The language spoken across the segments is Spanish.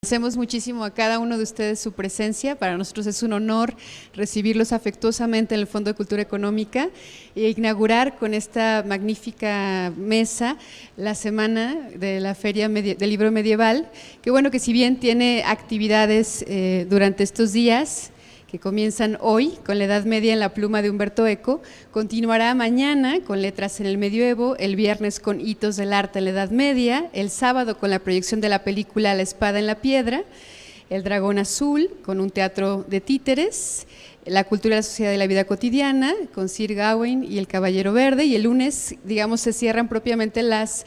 Agradecemos muchísimo a cada uno de ustedes su presencia. Para nosotros es un honor recibirlos afectuosamente en el Fondo de Cultura Económica e inaugurar con esta magnífica mesa la semana de la Feria del Libro Medieval, que bueno, que si bien tiene actividades durante estos días, que comienzan hoy con la Edad Media en la pluma de Humberto Eco, continuará mañana con Letras en el Medioevo, el viernes con Hitos del Arte en la Edad Media, el sábado con la proyección de la película La Espada en la Piedra, El Dragón Azul con un teatro de títeres, La Cultura de la Sociedad y la Vida Cotidiana con Sir Gawain y El Caballero Verde, y el lunes, digamos, se cierran propiamente las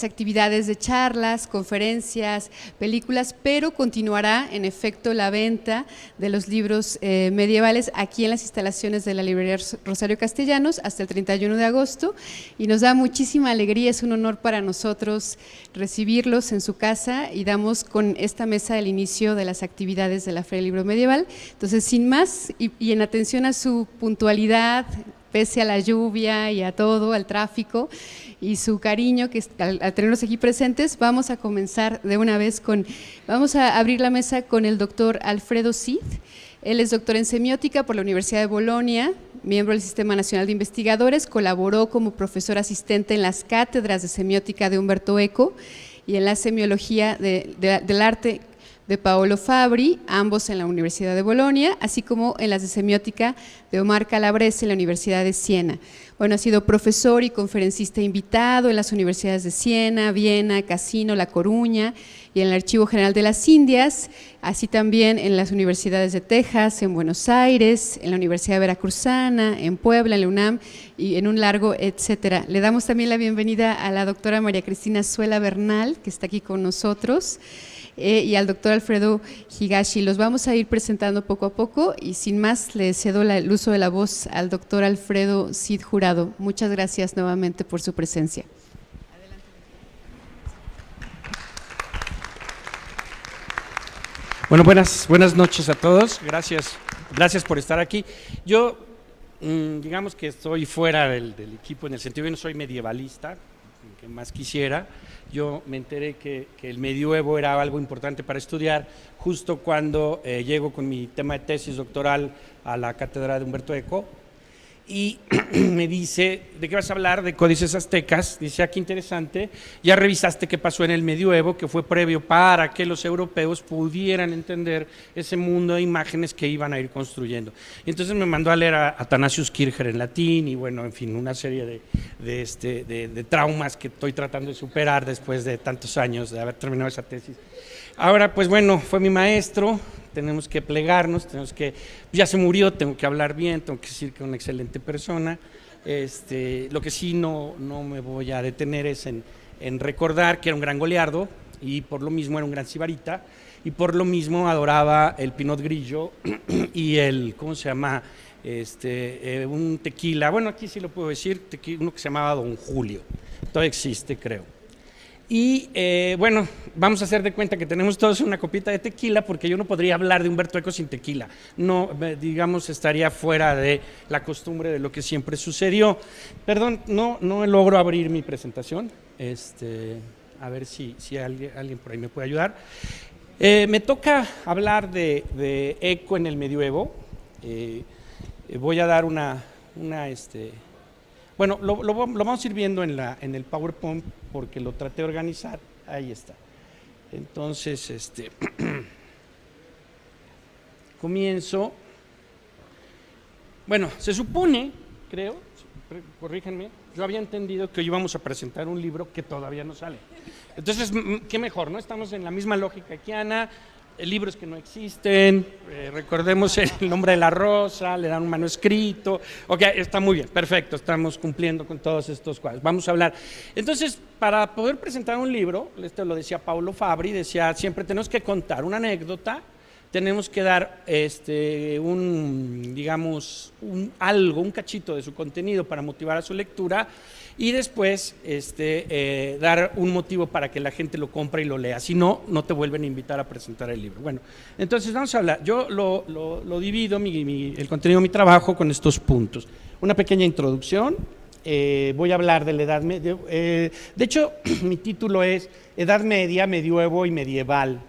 actividades de charlas, conferencias, películas, pero continuará en efecto la venta de los libros medievales aquí en las instalaciones de la librería Rosario Castellanos hasta el 31 de agosto, y nos da muchísima alegría, es un honor para nosotros recibirlos en su casa, y damos con esta mesa el inicio de las actividades de la Feria del Libro Medieval. Entonces, sin más, y en atención a su puntualidad, pese a la lluvia y a todo, al tráfico, y su cariño que al tenerlos aquí presentes, vamos a comenzar de una vez vamos a abrir la mesa con el doctor Alfredo Cid. Él es doctor en semiótica por la Universidad de Bolonia, miembro del Sistema Nacional de Investigadores, colaboró como profesor asistente en las cátedras de semiótica de Humberto Eco y en la semiología del arte de Paolo Fabri, ambos en la Universidad de Bolonia, así como en las de semiótica de Omar Calabrese en la Universidad de Siena. Bueno, ha sido profesor y conferencista invitado en las universidades de Siena, Viena, Cassino, La Coruña y en el Archivo General de las Indias, así también en las universidades de Texas, en Buenos Aires, en la Universidad Veracruzana, en Puebla, en la UNAM y en un largo etcétera. Le damos también la bienvenida a la doctora María Cristina Zuela Bernal, que está aquí con nosotros, y al doctor Alfredo Higashi. Los vamos a ir presentando poco a poco y sin más le cedo el uso de la voz al doctor Alfredo Cid Jurado. Muchas gracias nuevamente por su presencia. Bueno, buenas noches a todos. Gracias por estar aquí. Yo, digamos que estoy fuera del equipo en el sentido de que no soy medievalista, que más quisiera. Yo me enteré que el medioevo era algo importante para estudiar justo cuando llego con mi tema de tesis doctoral a la cátedra de Humberto Eco, y me dice, ¿de qué vas a hablar? De códices aztecas. Dice, qué interesante, ya revisaste qué pasó en el medioevo, que fue previo para que los europeos pudieran entender ese mundo de imágenes que iban a ir construyendo. Y entonces me mandó a leer a Athanasius Kircher en latín, y bueno, en fin, una serie de traumas que estoy tratando de superar después de tantos años de haber terminado esa tesis. Ahora, pues bueno, fue mi maestro, tenemos que plegarnos, ya se murió, tengo que hablar bien, tengo que decir que es una excelente persona. Lo que sí no me voy a detener es en recordar que era un gran goliardo, y por lo mismo era un gran sibarita, y por lo mismo adoraba el Pinot Grillo y ¿cómo se llama? Un tequila, bueno, aquí sí lo puedo decir, uno que se llamaba Don Julio, todavía existe, creo. Y bueno, vamos a hacer de cuenta que tenemos todos una copita de tequila, porque yo no podría hablar de Humberto Eco sin tequila. No, digamos, estaría fuera de la costumbre de lo que siempre sucedió. Perdón, no logro abrir mi presentación. A ver si alguien por ahí me puede ayudar. Me toca hablar de Eco en el medioevo. Voy a dar bueno, lo vamos a ir viendo en el PowerPoint, porque lo traté de organizar. Ahí está. Entonces, comienzo. Bueno, se supone, creo, corríjanme, yo había entendido que hoy íbamos a presentar un libro que todavía no sale. Entonces, qué mejor, ¿no? Estamos en la misma lógica que Ana. Libros que no existen, recordemos el nombre de la rosa, le dan un manuscrito. Ok, está muy bien, perfecto, estamos cumpliendo con todos estos cuadros. Vamos a hablar. Entonces, para poder presentar un libro, esto lo decía Paolo Fabri, decía, siempre tenemos que contar una anécdota, tenemos que dar un cachito de su contenido para motivar a su lectura, y después dar un motivo para que la gente lo compre y lo lea. Si no, no te vuelven a invitar a presentar el libro. Bueno, entonces vamos a hablar. Yo lo divido, el contenido de mi trabajo, con estos puntos. Una pequeña introducción. Voy a hablar de la Edad Media. De hecho, mi título es Edad Media, Medioevo y Medieval.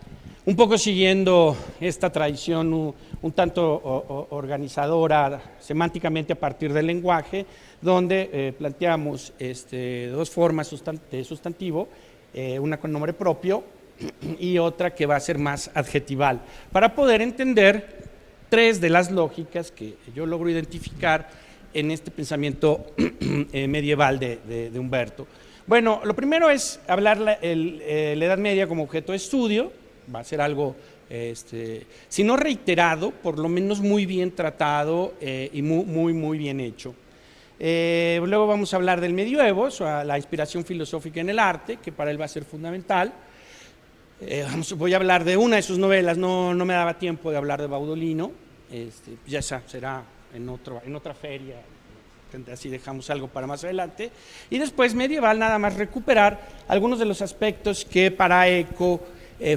un poco siguiendo esta tradición un tanto organizadora semánticamente a partir del lenguaje, donde planteamos dos formas de sustantivo, una con nombre propio y otra que va a ser más adjetival, para poder entender tres de las lógicas que yo logro identificar en este pensamiento medieval de Humberto. Bueno, lo primero es hablar la Edad Media como objeto de estudio. Va a ser algo, si no reiterado, por lo menos muy bien tratado y muy bien hecho. Luego vamos a hablar del medioevo, o sea, la inspiración filosófica en el arte, que para él va a ser fundamental. Voy a hablar de una de sus novelas, no me daba tiempo de hablar de Baudolino, ya será en otra feria, así dejamos algo para más adelante. Y después medieval, nada más recuperar algunos de los aspectos que para Eco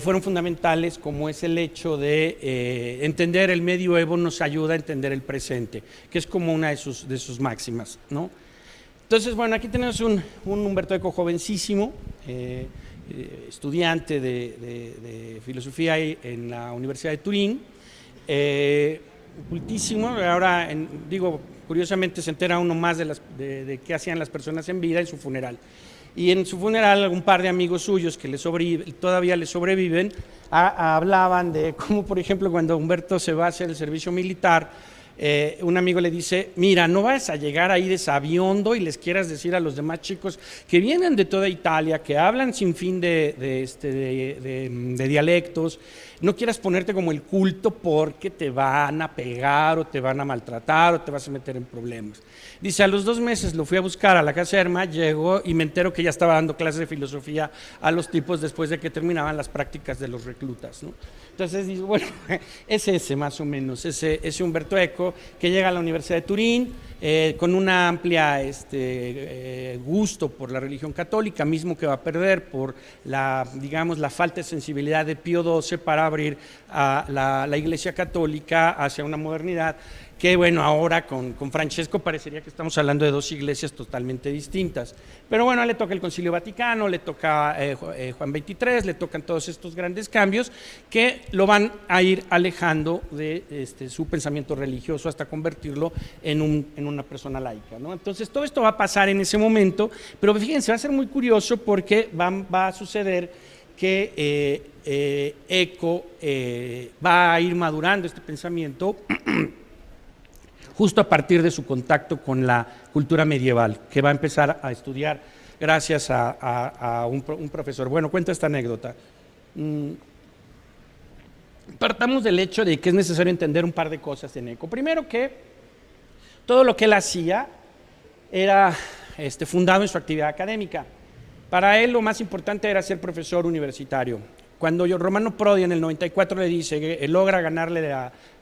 fueron fundamentales, como es el hecho de entender el medioevo nos ayuda a entender el presente, que es como una de sus máximas, ¿no? Entonces, bueno, aquí tenemos un Umberto Eco jovencísimo, estudiante de filosofía en la Universidad de Turín, ocultísimo. Ahora, curiosamente se entera uno más de qué hacían las personas en vida en su funeral. Y en su funeral un par de amigos suyos que todavía le sobreviven hablaban de cómo, por ejemplo, cuando Humberto se va a hacer el servicio militar, un amigo le dice: mira, no vas a llegar ahí de sabiondo y les quieras decir a los demás chicos que vienen de toda Italia, que hablan sin fin de dialectos, no quieras ponerte como el culto porque te van a pegar o te van a maltratar o te vas a meter en problemas. Dice, a los 2 meses lo fui a buscar a la caserma, llegó y me entero que ya estaba dando clases de filosofía a los tipos después de que terminaban las prácticas de los reclutas, ¿no? Entonces dice, bueno, es ese más o menos, ese Umberto Eco, que llega a la Universidad de Turín con una amplia gusto por la religión católica, mismo que va a perder por la falta de sensibilidad de Pío XII para abrir a la Iglesia católica hacia una modernidad que, bueno, ahora con Francesco parecería que estamos hablando de 2 iglesias totalmente distintas. Pero bueno, le toca el Concilio Vaticano, le toca Juan XXIII, le tocan todos estos grandes cambios que lo van a ir alejando de su pensamiento religioso hasta convertirlo en una persona laica, ¿no? Entonces, todo esto va a pasar en ese momento, pero fíjense, va a ser muy curioso porque va a suceder que Eco va a ir madurando este pensamiento justo a partir de su contacto con la cultura medieval, que va a empezar a estudiar gracias a un profesor. Bueno, cuento esta anécdota. Partamos del hecho de que es necesario entender un par de cosas en Eco. Primero, que todo lo que él hacía era fundado en su actividad académica. Para él lo más importante era ser profesor universitario. Cuando Romano Prodi en el 94 le dice que logra ganarle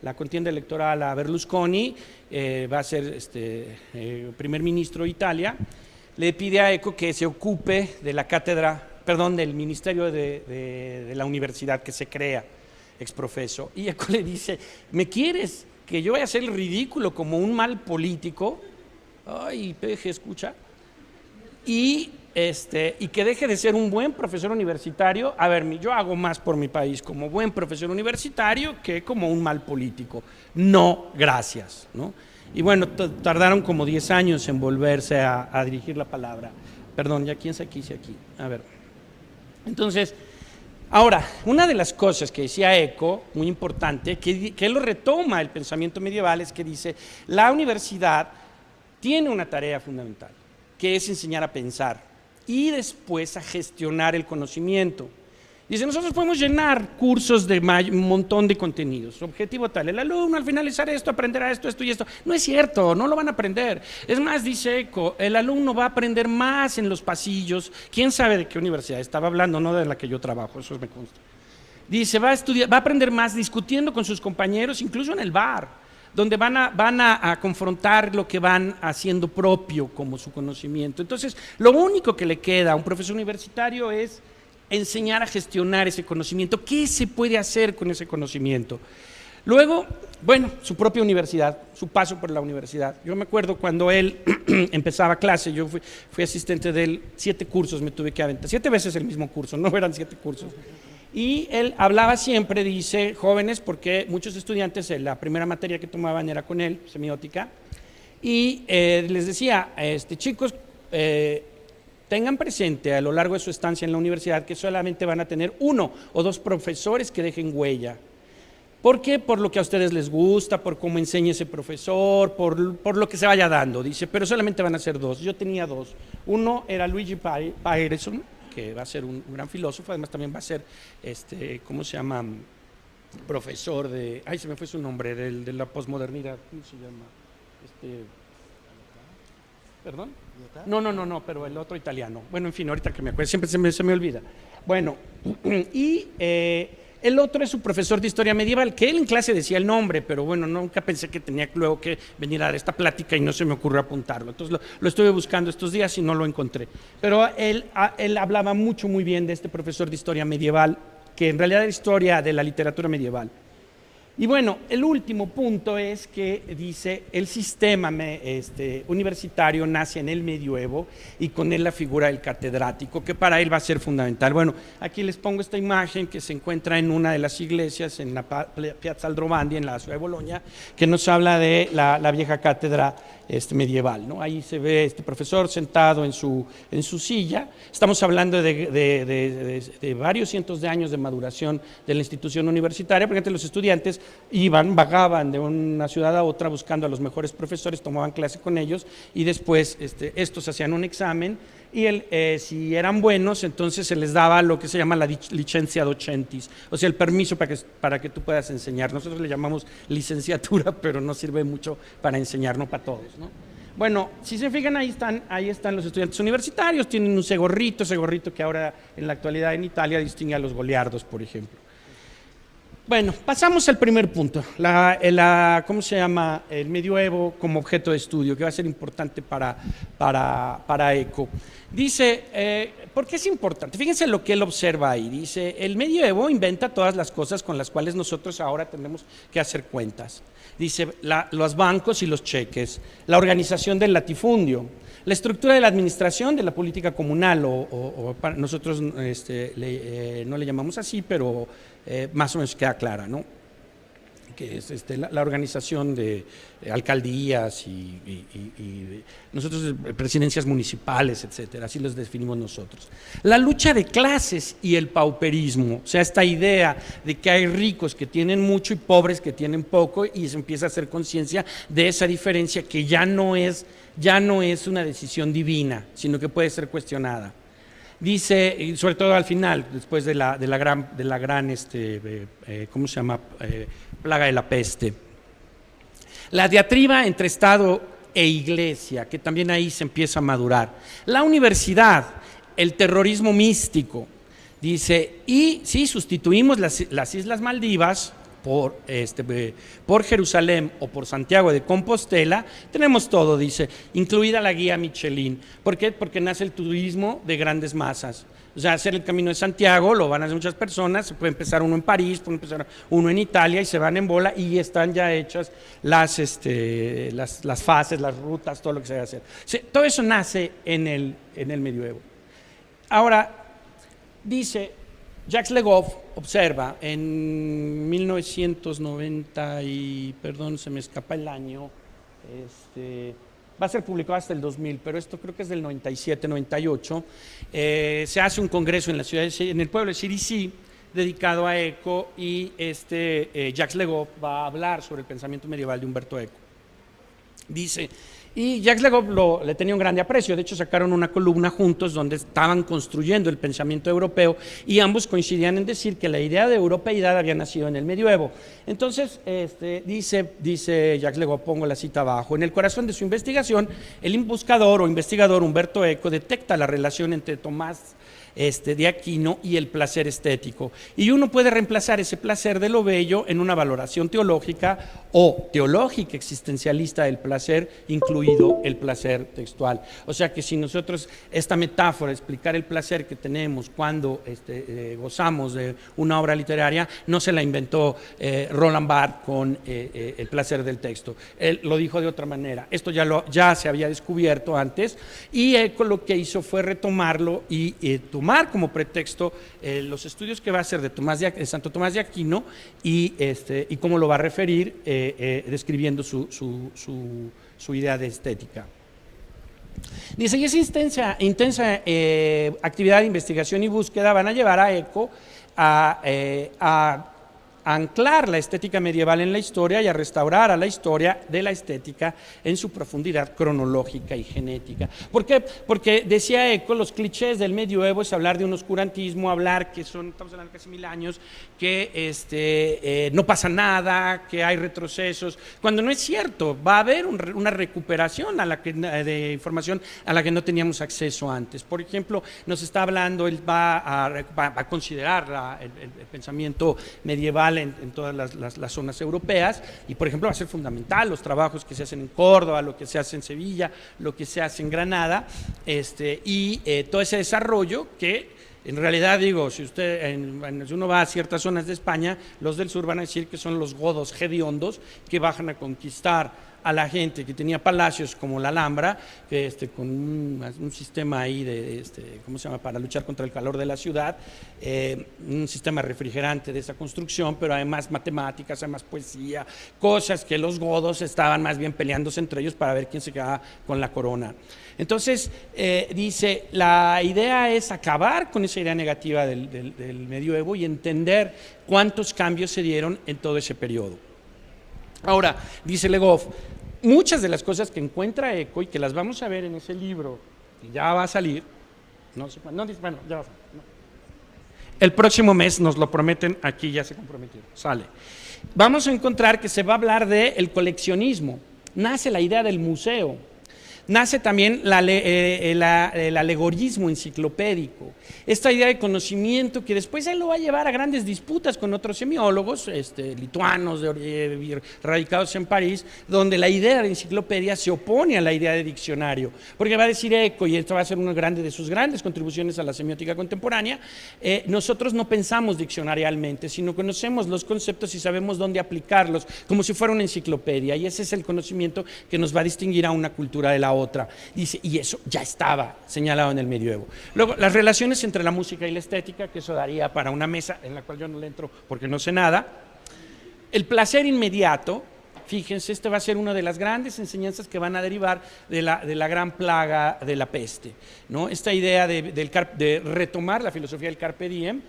la contienda electoral a Berlusconi, va a ser primer ministro de Italia, le pide a Eco que se ocupe de la cátedra, del ministerio de la universidad que se crea, exprofeso. Y Eco le dice, ¿me quieres que yo vaya a hacer el ridículo como un mal político? Ay, peje, escucha. Y que deje de ser un buen profesor universitario. A ver, yo hago más por mi país como buen profesor universitario que como un mal político. No, gracias, ¿no? Y bueno, tardaron como 10 años en volverse a dirigir la palabra. Perdón, ya quién se aquí. A ver. Entonces, ahora, una de las cosas que decía Eco, muy importante, que él lo retoma el pensamiento medieval, es que dice, la universidad tiene una tarea fundamental, que es enseñar a pensar y después a gestionar el conocimiento. Dice, nosotros podemos llenar cursos de un montón de contenidos, objetivo tal, el alumno al finalizar esto aprenderá esto y esto. No es cierto, no lo van a aprender. Es más, dice Eco, el alumno va a aprender más en los pasillos. ¿Quién sabe de qué universidad estaba hablando? No de la que yo trabajo, eso me consta. Dice, va a aprender más discutiendo con sus compañeros, incluso en el bar, donde van a confrontar lo que van haciendo propio como su conocimiento. Entonces, lo único que le queda a un profesor universitario es enseñar a gestionar ese conocimiento. ¿Qué se puede hacer con ese conocimiento? Luego, bueno, su propia universidad, su paso por la universidad. Yo me acuerdo cuando él empezaba clase, yo fui asistente de él, 7 cursos me tuve que aventar, 7 veces el mismo curso, no eran 7 cursos. Y él hablaba siempre, dice, jóvenes, porque muchos estudiantes, la primera materia que tomaban era con él, semiótica, y les decía, chicos, tengan presente a lo largo de su estancia en la universidad que solamente van a tener 1 o 2 profesores que dejen huella. ¿Por qué? Por lo que a ustedes les gusta, por cómo enseña ese profesor, por lo que se vaya dando, dice, pero solamente van a ser 2. Yo tenía 2. Uno era Luigi Pairson, que va a ser un gran filósofo, además también va a ser, ¿cómo se llama? Profesor de, ay, se me fue su nombre, de la posmodernidad, ¿cómo se llama? ¿Perdón? No, pero el otro italiano. Bueno, en fin, ahorita que me acuerdo, siempre se me olvida. Bueno, y el otro es su profesor de historia medieval, que él en clase decía el nombre, pero bueno, nunca pensé que tenía luego que venir a dar esta plática y no se me ocurrió apuntarlo. Entonces lo estuve buscando estos días y no lo encontré. Pero él hablaba muy bien de este profesor de historia medieval, que en realidad es historia de la literatura medieval. Y bueno, el último punto es que dice, el sistema universitario nace en el medioevo y con él la figura del catedrático, que para él va a ser fundamental. Bueno, aquí les pongo esta imagen que se encuentra en una de las iglesias, en la Piazza Aldrovandi, en la ciudad de Bolonia, que nos habla de la vieja cátedra medieval, ¿no? Ahí se ve este profesor sentado en su silla. Estamos hablando de varios cientos de años de maduración de la institución universitaria, porque antes los estudiantes vagaban de una ciudad a otra buscando a los mejores profesores, tomaban clase con ellos y después estos hacían un examen y si eran buenos, entonces se les daba lo que se llama la licencia docentis, o sea, el permiso para que tú puedas enseñar. Nosotros le llamamos licenciatura, pero no sirve mucho para enseñar, no para todos, ¿no? Bueno, si se fijan, ahí están los estudiantes universitarios, tienen ese gorrito que ahora en la actualidad en Italia distingue a los goliardos, por ejemplo. Bueno, pasamos al primer punto, ¿cómo se llama? El medioevo como objeto de estudio, que va a ser importante para ECO. Dice, ¿por qué es importante? Fíjense lo que él observa ahí. Dice, el medioevo inventa todas las cosas con las cuales nosotros ahora tenemos que hacer cuentas. Dice, los bancos y los cheques, la organización del latifundio, la estructura de la administración de la política comunal, nosotros no le llamamos así, pero más o menos queda clara, ¿no? Que es la organización de alcaldías y nosotros presidencias municipales, etcétera, así los definimos nosotros. La lucha de clases y el pauperismo, o sea, esta idea de que hay ricos que tienen mucho y pobres que tienen poco, y se empieza a hacer conciencia de esa diferencia que ya no es una decisión divina, sino que puede ser cuestionada. Dice, y sobre todo al final, después de la gran ¿cómo se llama? Plaga de la peste. La diatriba entre Estado e Iglesia, que también ahí se empieza a madurar. La universidad, el terrorismo místico. Dice, y si sustituimos las Islas Maldivas por Jerusalén o por Santiago de Compostela, tenemos todo, dice, incluida la guía Michelin. ¿Por qué? Porque nace el turismo de grandes masas. O sea, hacer el Camino de Santiago lo van a hacer muchas personas, se puede empezar uno en París, puede empezar uno en Italia y se van en bola y están ya hechas las fases, las rutas, todo lo que se debe hacer. O sea, todo eso nace en el medioevo. Ahora, dice, Jacques Le Goff observa en 1990 y, perdón, se me escapa el año, va a ser publicado hasta el 2000, pero esto creo que es del 97, 98, se hace un congreso en el pueblo de Cirici dedicado a Eco y Jacques Le Goff va a hablar sobre el pensamiento medieval de Umberto Eco. Dice, y Jacques Le Goff le tenía un grande aprecio, de hecho sacaron una columna juntos donde estaban construyendo el pensamiento europeo y ambos coincidían en decir que la idea de europeidad había nacido en el medioevo. Entonces, dice Jacques Le Goff, pongo la cita abajo, en el corazón de su investigación, el buscador o investigador Umberto Eco detecta la relación entre Tomás de Aquino y el placer estético. Y uno puede reemplazar ese placer de lo bello en una valoración teológica o teológica existencialista del placer, incluida incluido el placer textual. O sea que si nosotros, esta metáfora, explicar el placer que tenemos cuando gozamos de una obra literaria, no se la inventó Roland Barthes con el placer del texto. Él lo dijo de otra manera. Esto ya se había descubierto antes, y Eco lo que hizo fue retomarlo y tomar como pretexto los estudios que va a hacer de Santo Tomás de Aquino y cómo lo va a referir describiendo su idea de estética. Dice, y esa intensa actividad de investigación y búsqueda van a llevar a Eco a anclar la estética medieval en la historia y a restaurar a la historia de la estética en su profundidad cronológica y genética. ¿Por qué? Porque decía Eco, los clichés del medioevo es hablar de un oscurantismo, hablar que estamos hablando de casi 1000 años, que no pasa nada, que hay retrocesos, cuando no es cierto. Va a haber una recuperación de información a la que no teníamos acceso antes. Por ejemplo, nos está hablando, él va a considerar el pensamiento medieval en todas las zonas europeas, y por ejemplo va a ser fundamental los trabajos que se hacen en Córdoba, lo que se hace en Sevilla, lo que se hace en Granada, todo ese desarrollo que en realidad, digo, si uno va a ciertas zonas de España, los del sur van a decir que son los godos hediondos que bajan a conquistar a la gente que tenía palacios como la Alhambra, con un sistema ahí ¿cómo se llama?, para luchar contra el calor de la ciudad, un sistema refrigerante de esa construcción, pero además matemáticas, además poesía, cosas que los godos estaban más bien peleándose entre ellos para ver quién se quedaba con la corona. Entonces, dice, la idea es acabar con esa idea negativa del medioevo y entender cuántos cambios se dieron en todo ese periodo. Ahora, dice Le Goff, muchas de las cosas que encuentra Eco y que las vamos a ver en ese libro, que ya va a salir, ya va a salir, no. El próximo mes nos lo prometen, aquí ya se comprometieron, sale. Vamos a encontrar que se va a hablar del coleccionismo, nace la idea del museo, nace también el alegorismo enciclopédico, esta idea de conocimiento que después él lo va a llevar a grandes disputas con otros semiólogos lituanos radicados en París, donde la idea de enciclopedia se opone a la idea de diccionario, porque va a decir Eco, y esto va a ser una de sus grandes contribuciones a la semiótica contemporánea, nosotros no pensamos diccionarialmente, sino conocemos los conceptos y sabemos dónde aplicarlos, como si fuera una enciclopedia, y ese es el conocimiento que nos va a distinguir a una cultura de la otra. Dice, y eso ya estaba señalado en el medioevo. Luego, las relaciones entre la música y la estética, que eso daría para una mesa en la cual yo no le entro porque no sé nada. El placer inmediato, fíjense, va a ser una de las grandes enseñanzas que van a derivar de la gran plaga de la peste, ¿no? Esta idea de retomar la filosofía del carpe diem,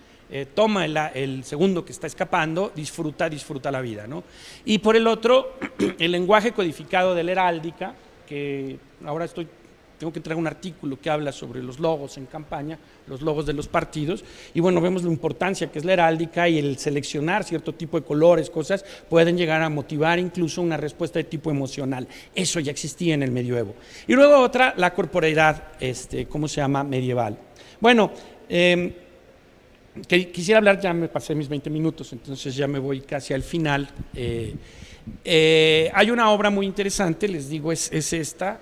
toma el segundo que está escapando, disfruta la vida, ¿no? Y por el otro, el lenguaje codificado de la heráldica, que ahora tengo que entregar un artículo que habla sobre los logos en campaña, los logos de los partidos, y bueno, vemos la importancia que es la heráldica, y el seleccionar cierto tipo de colores, cosas, pueden llegar a motivar incluso una respuesta de tipo emocional. Eso ya existía en el medioevo. Y luego otra, la corporeidad, ¿cómo se llama?, medieval. Bueno, quisiera hablar, ya me pasé mis 20 minutos, entonces ya me voy casi al final. Hay una obra muy interesante, les digo, es esta.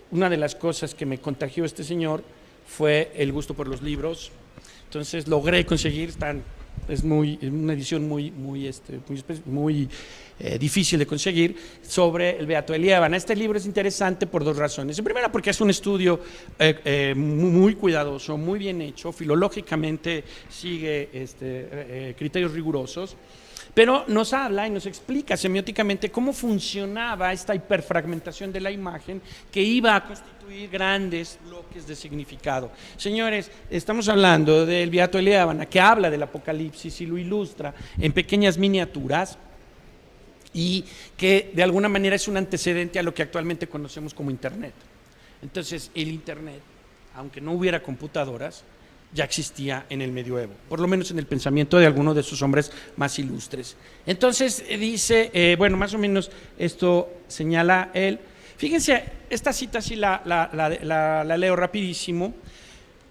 Una de las cosas que me contagió este señor fue el gusto por los libros. Entonces logré conseguir, es una edición muy difícil de conseguir, sobre el Beato Eliébana. Este libro es interesante por dos razones. En primera, porque es un estudio muy cuidadoso, muy bien hecho, filológicamente sigue criterios rigurosos, pero nos habla y nos explica semióticamente cómo funcionaba esta hiperfragmentación de la imagen que iba a constituir grandes bloques de significado. Señores, estamos hablando del Beato Eliébana, que habla del Apocalipsis y lo ilustra en pequeñas miniaturas, y que de alguna manera es un antecedente a lo que actualmente conocemos como Internet. Entonces, el Internet, aunque no hubiera computadoras, ya existía en el medioevo, por lo menos en el pensamiento de algunos de sus hombres más ilustres. Entonces dice, bueno, más o menos esto señala él. Fíjense, esta cita sí la leo rapidísimo.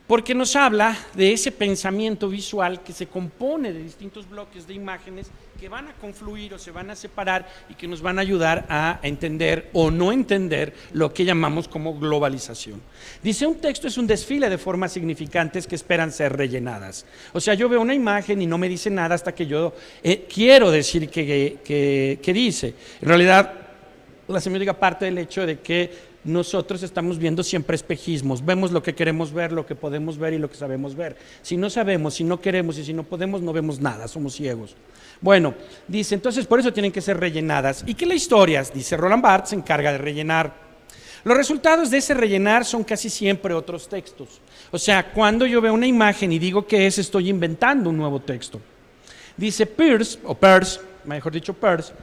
porque nos habla de ese pensamiento visual que se compone de distintos bloques de imágenes que van a confluir o se van a separar y que nos van a ayudar a entender o no entender lo que llamamos como globalización. Dice, un texto es un desfile de formas significantes que esperan ser rellenadas. O sea, yo veo una imagen y no me dice nada hasta que yo quiero decir que dice. En realidad, la semiótica parte del hecho de que nosotros estamos viendo siempre espejismos, vemos lo que queremos ver, lo que podemos ver y lo que sabemos ver. Si no sabemos, si no queremos y si no podemos, no vemos nada, somos ciegos. Bueno, dice, entonces por eso tienen que ser rellenadas. ¿Y qué la historia? Dice, Roland Barthes se encarga de rellenar. Los resultados de ese rellenar son casi siempre otros textos. O sea, cuando yo veo una imagen y digo qué es, estoy inventando un nuevo texto. Dice Peirce, mejor dicho Peirce,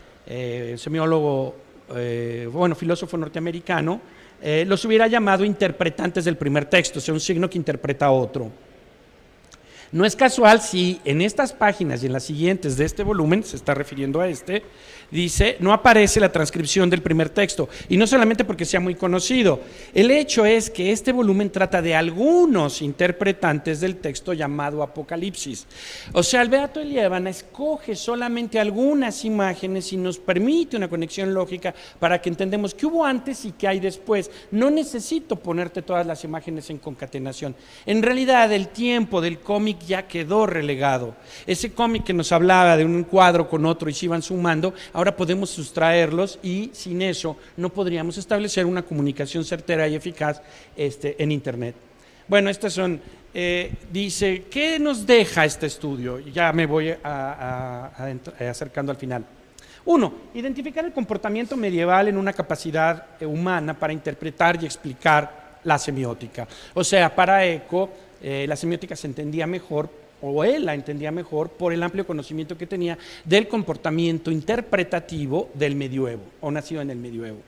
semiólogo, filósofo norteamericano, los hubiera llamado interpretantes del primer texto, o sea, un signo que interpreta a otro. No es casual si en estas páginas y en las siguientes de este volumen, se está refiriendo a este, dice, no aparece la transcripción del primer texto, y no solamente porque sea muy conocido, el hecho es que este volumen trata de algunos interpretantes del texto llamado Apocalipsis. O sea, el Beato Eliévana escoge solamente algunas imágenes y nos permite una conexión lógica para que entendamos qué hubo antes y qué hay después. No necesito ponerte todas las imágenes en concatenación. En realidad, el tiempo del cómic ya quedó relegado. Ese cómic que nos hablaba de un cuadro con otro y se iban sumando, ahora podemos sustraerlos y sin eso no podríamos establecer una comunicación certera y eficaz en Internet. Bueno, estas son, dice, ¿qué nos deja este estudio? Ya me voy acercando al final. 1. Identificar el comportamiento medieval en una capacidad humana para interpretar y explicar la semiótica. O sea, para Eco, la semiótica se entendía mejor, o él la entendía mejor, por el amplio conocimiento que tenía del comportamiento interpretativo del medioevo, o nacido en el medioevo.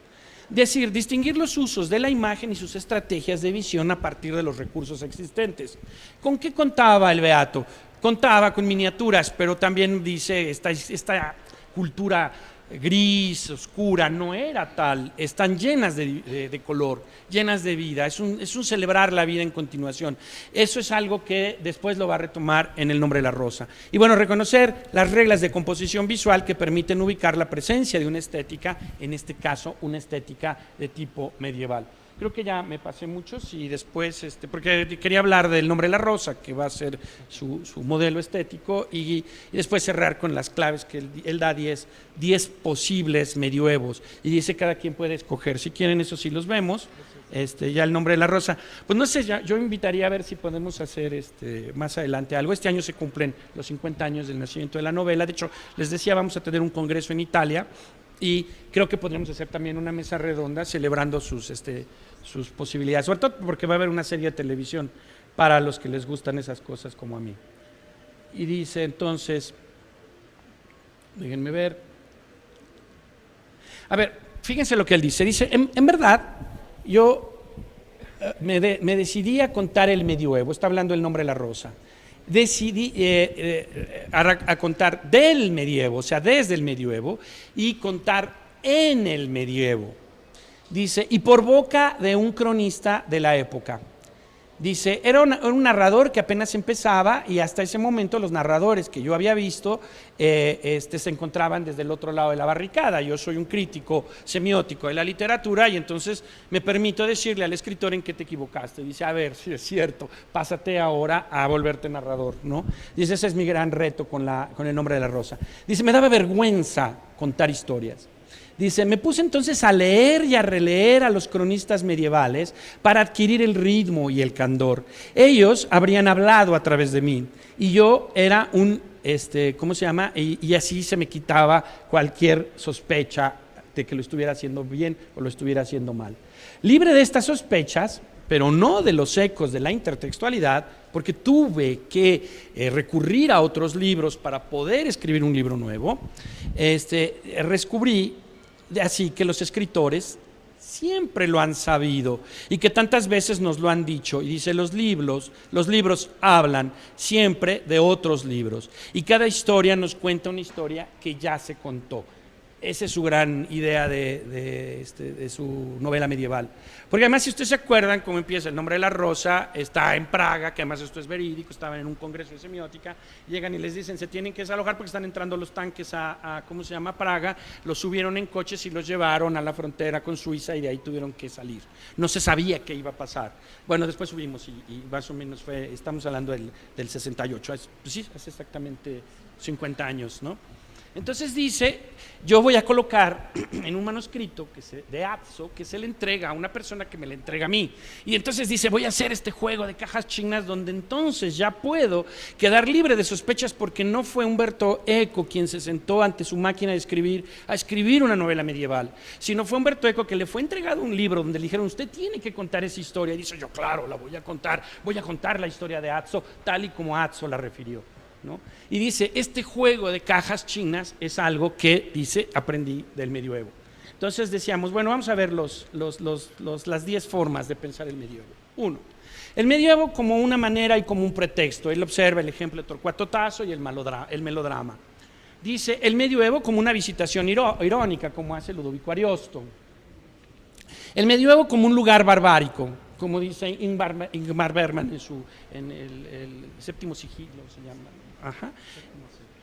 Es decir, distinguir los usos de la imagen y sus estrategias de visión a partir de los recursos existentes. ¿Con qué contaba el Beato? Contaba con miniaturas, pero también dice, esta cultura gris, oscura, no era tal, están llenas de color, llenas de vida, es un celebrar la vida en continuación. Eso es algo que después lo va a retomar en El nombre de la rosa. Y bueno, reconocer las reglas de composición visual que permiten ubicar la presencia de una estética, en este caso una estética de tipo medieval. Creo que ya me pasé muchos y después, porque quería hablar del nombre de la rosa, que va a ser su modelo estético, y después cerrar con las claves que él da 10 posibles medioevos, y dice cada quien puede escoger. Si quieren, eso sí los vemos, ya el nombre de la rosa. Pues no sé, yo invitaría a ver si podemos hacer más adelante algo. Este año se cumplen los 50 años del nacimiento de la novela. De hecho, les decía, vamos a tener un congreso en Italia, y creo que podríamos hacer también una mesa redonda celebrando sus posibilidades, sobre todo porque va a haber una serie de televisión para los que les gustan esas cosas como a mí. Y dice entonces, déjenme ver, a ver, fíjense lo que él dice, en verdad, yo me decidí a contar el medioevo, está hablando El nombre de la rosa, decidí a contar del medievo, o sea, desde el medioevo, y contar en el medievo. Dice, y por boca de un cronista de la época. Dice, era un narrador que apenas empezaba, y hasta ese momento los narradores que yo había visto se encontraban desde el otro lado de la barricada. Yo soy un crítico semiótico de la literatura, y entonces me permito decirle al escritor en qué te equivocaste. Dice, a ver, sí es cierto, pásate ahora a volverte narrador, ¿no? Dice, ese es mi gran reto con El nombre de la rosa. Dice, me daba vergüenza contar historias. Dice, me puse entonces a leer y a releer a los cronistas medievales para adquirir el ritmo y el candor. Ellos habrían hablado a través de mí, y yo era ¿cómo se llama? Y así se me quitaba cualquier sospecha de que lo estuviera haciendo bien o lo estuviera haciendo mal. Libre de estas sospechas, pero no de los ecos de la intertextualidad, porque tuve que recurrir a otros libros para poder escribir un libro nuevo, descubrí así que los escritores siempre lo han sabido y que tantas veces nos lo han dicho, y dice, los libros hablan siempre de otros libros, y cada historia nos cuenta una historia que ya se contó. Esa es su gran idea de su novela medieval. Porque además, si ustedes se acuerdan cómo empieza El nombre de la rosa, está en Praga, que además esto es verídico, estaban en un congreso de semiótica, llegan y les dicen, se tienen que desalojar porque están entrando los tanques ¿cómo se llama? Praga, los subieron en coches y los llevaron a la frontera con Suiza y de ahí tuvieron que salir. No se sabía qué iba a pasar. Bueno, después subimos y más o menos estamos hablando del 68, pues sí, hace exactamente 50 años, ¿no? Entonces dice, yo voy a colocar en un manuscrito de Atso, que se le entrega a una persona que me le entrega a mí. Y entonces dice, voy a hacer este juego de cajas chinas donde entonces ya puedo quedar libre de sospechas porque no fue Umberto Eco quien se sentó ante su máquina de escribir a escribir una novela medieval, sino fue Umberto Eco que le fue entregado un libro donde le dijeron, usted tiene que contar esa historia. Y dice, yo claro, la voy a contar la historia de Atso tal y como Atso la refirió, ¿no? Y dice, este juego de cajas chinas es algo que, dice, aprendí del medioevo. Entonces decíamos, bueno, vamos a ver las 10 formas de pensar el medioevo. 1. El medioevo como una manera y como un pretexto. Él observa el ejemplo de Torcuato Tasso y el melodrama. Dice, el medioevo como una visitación irónica, como hace Ludovico Ariosto. El medioevo como un lugar barbárico, como dice Ingmar Bergman en el séptimo sigilo, se llama. Ajá.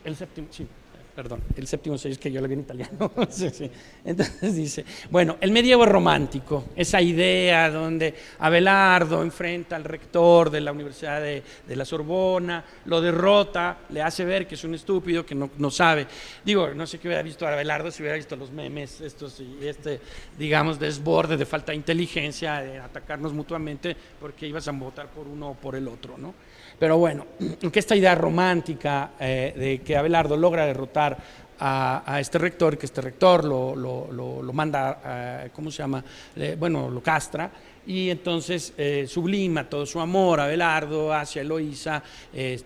El séptimo sigilo, es que yo lo vi en italiano. Sí, sí. Entonces dice, bueno, el medievo romántico, esa idea donde Abelardo enfrenta al rector de la Universidad de la Sorbona, lo derrota, le hace ver que es un estúpido, que no sabe. Digo, no sé qué hubiera visto Abelardo si hubiera visto los memes estos y digamos, desborde de falta de inteligencia, de atacarnos mutuamente porque ibas a votar por uno o por el otro, ¿no? Pero bueno, que esta idea romántica de que Abelardo logra derrotar a este rector, que este rector lo manda, ¿cómo se llama? Lo castra, y entonces sublima todo su amor a Abelardo hacia Eloísa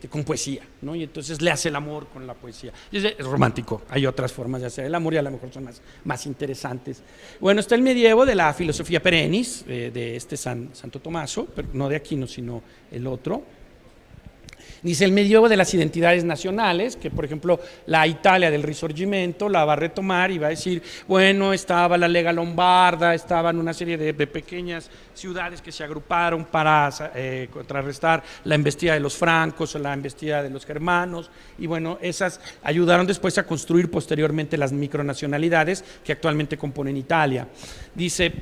con poesía, ¿no? Y entonces le hace el amor con la poesía. Y es romántico, hay otras formas de hacer el amor y a lo mejor son más interesantes. Bueno, está el medievo de la filosofía perennis, de Santo Tomaso, pero no de Aquino, sino el otro. Dice el medioevo de las identidades nacionales, que por ejemplo la Italia del Risorgimento la va a retomar y va a decir, bueno, estaba la Lega Lombarda, estaban una serie de pequeñas ciudades que se agruparon para contrarrestar la embestida de los francos o la embestida de los germanos, y bueno, esas ayudaron después a construir posteriormente las micronacionalidades que actualmente componen Italia. Dice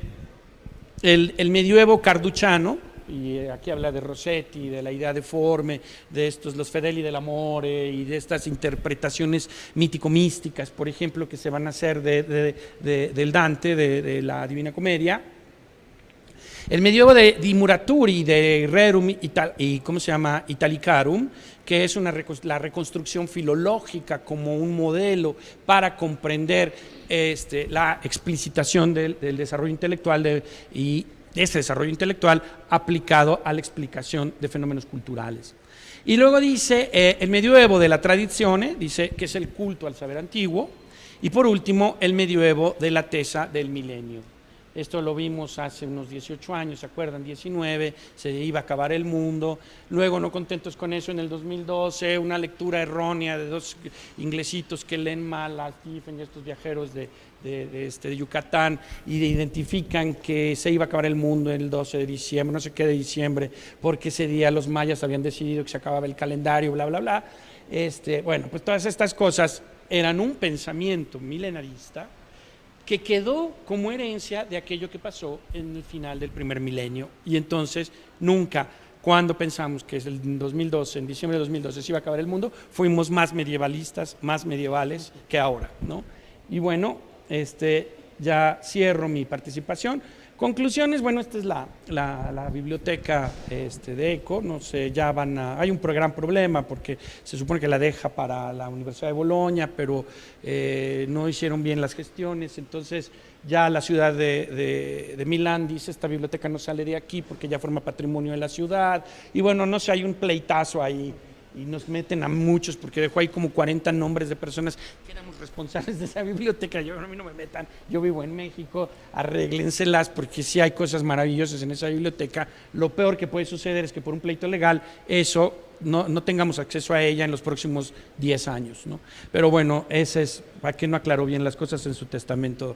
el medioevo carduchiano, y aquí habla de Rossetti, de la idea deforme, de los Fedeli dell'Amore y de estas interpretaciones mítico-místicas, por ejemplo, que se van a hacer del Dante, de la Divina Comedia. El medioevo di Muratori, de Rerum ¿cómo se llama? Italicarum, que es la reconstrucción filológica como un modelo para comprender la explicitación del desarrollo intelectual y ese desarrollo intelectual aplicado a la explicación de fenómenos culturales. Y luego dice el medioevo de la tradizione, dice que es el culto al saber antiguo, y por último el medioevo de la tesa del milenio. Esto lo vimos hace unos 18 años, ¿se acuerdan? 19, se iba a acabar el mundo. Luego, no contentos con eso, en el 2012, una lectura errónea de 2 inglesitos que leen mal a Stephen y estos viajeros de Yucatán, y identifican que se iba a acabar el mundo el 12 de diciembre, no sé qué de diciembre, porque ese día los mayas habían decidido que se acababa el calendario, bla, bla, bla. Bueno, pues todas estas cosas eran un pensamiento milenarista que quedó como herencia de aquello que pasó en el final del primer milenio, y entonces nunca, cuando pensamos que es el 2012, en diciembre de 2012 se iba a acabar el mundo, fuimos más medievalistas, más medievales que ahora, ¿no? Y bueno, ya cierro mi participación. Conclusiones, bueno, esta es la biblioteca de Eco, no sé, hay un gran problema porque se supone que la deja para la Universidad de Bolonia, pero no hicieron bien las gestiones, entonces ya la ciudad de Milán dice, esta biblioteca no sale de aquí porque ya forma patrimonio de la ciudad, y bueno, no sé, hay un pleitazo ahí y nos meten a muchos, porque dejó ahí como 40 nombres de personas que éramos responsables de esa biblioteca. Yo, a mí no me metan, yo vivo en México, arréglenselas, porque sí hay cosas maravillosas en esa biblioteca. Lo peor que puede suceder es que por un pleito legal eso no tengamos acceso a ella en los próximos 10 años, ¿no? Pero bueno, ese es, para que no aclaró bien las cosas en su testamento.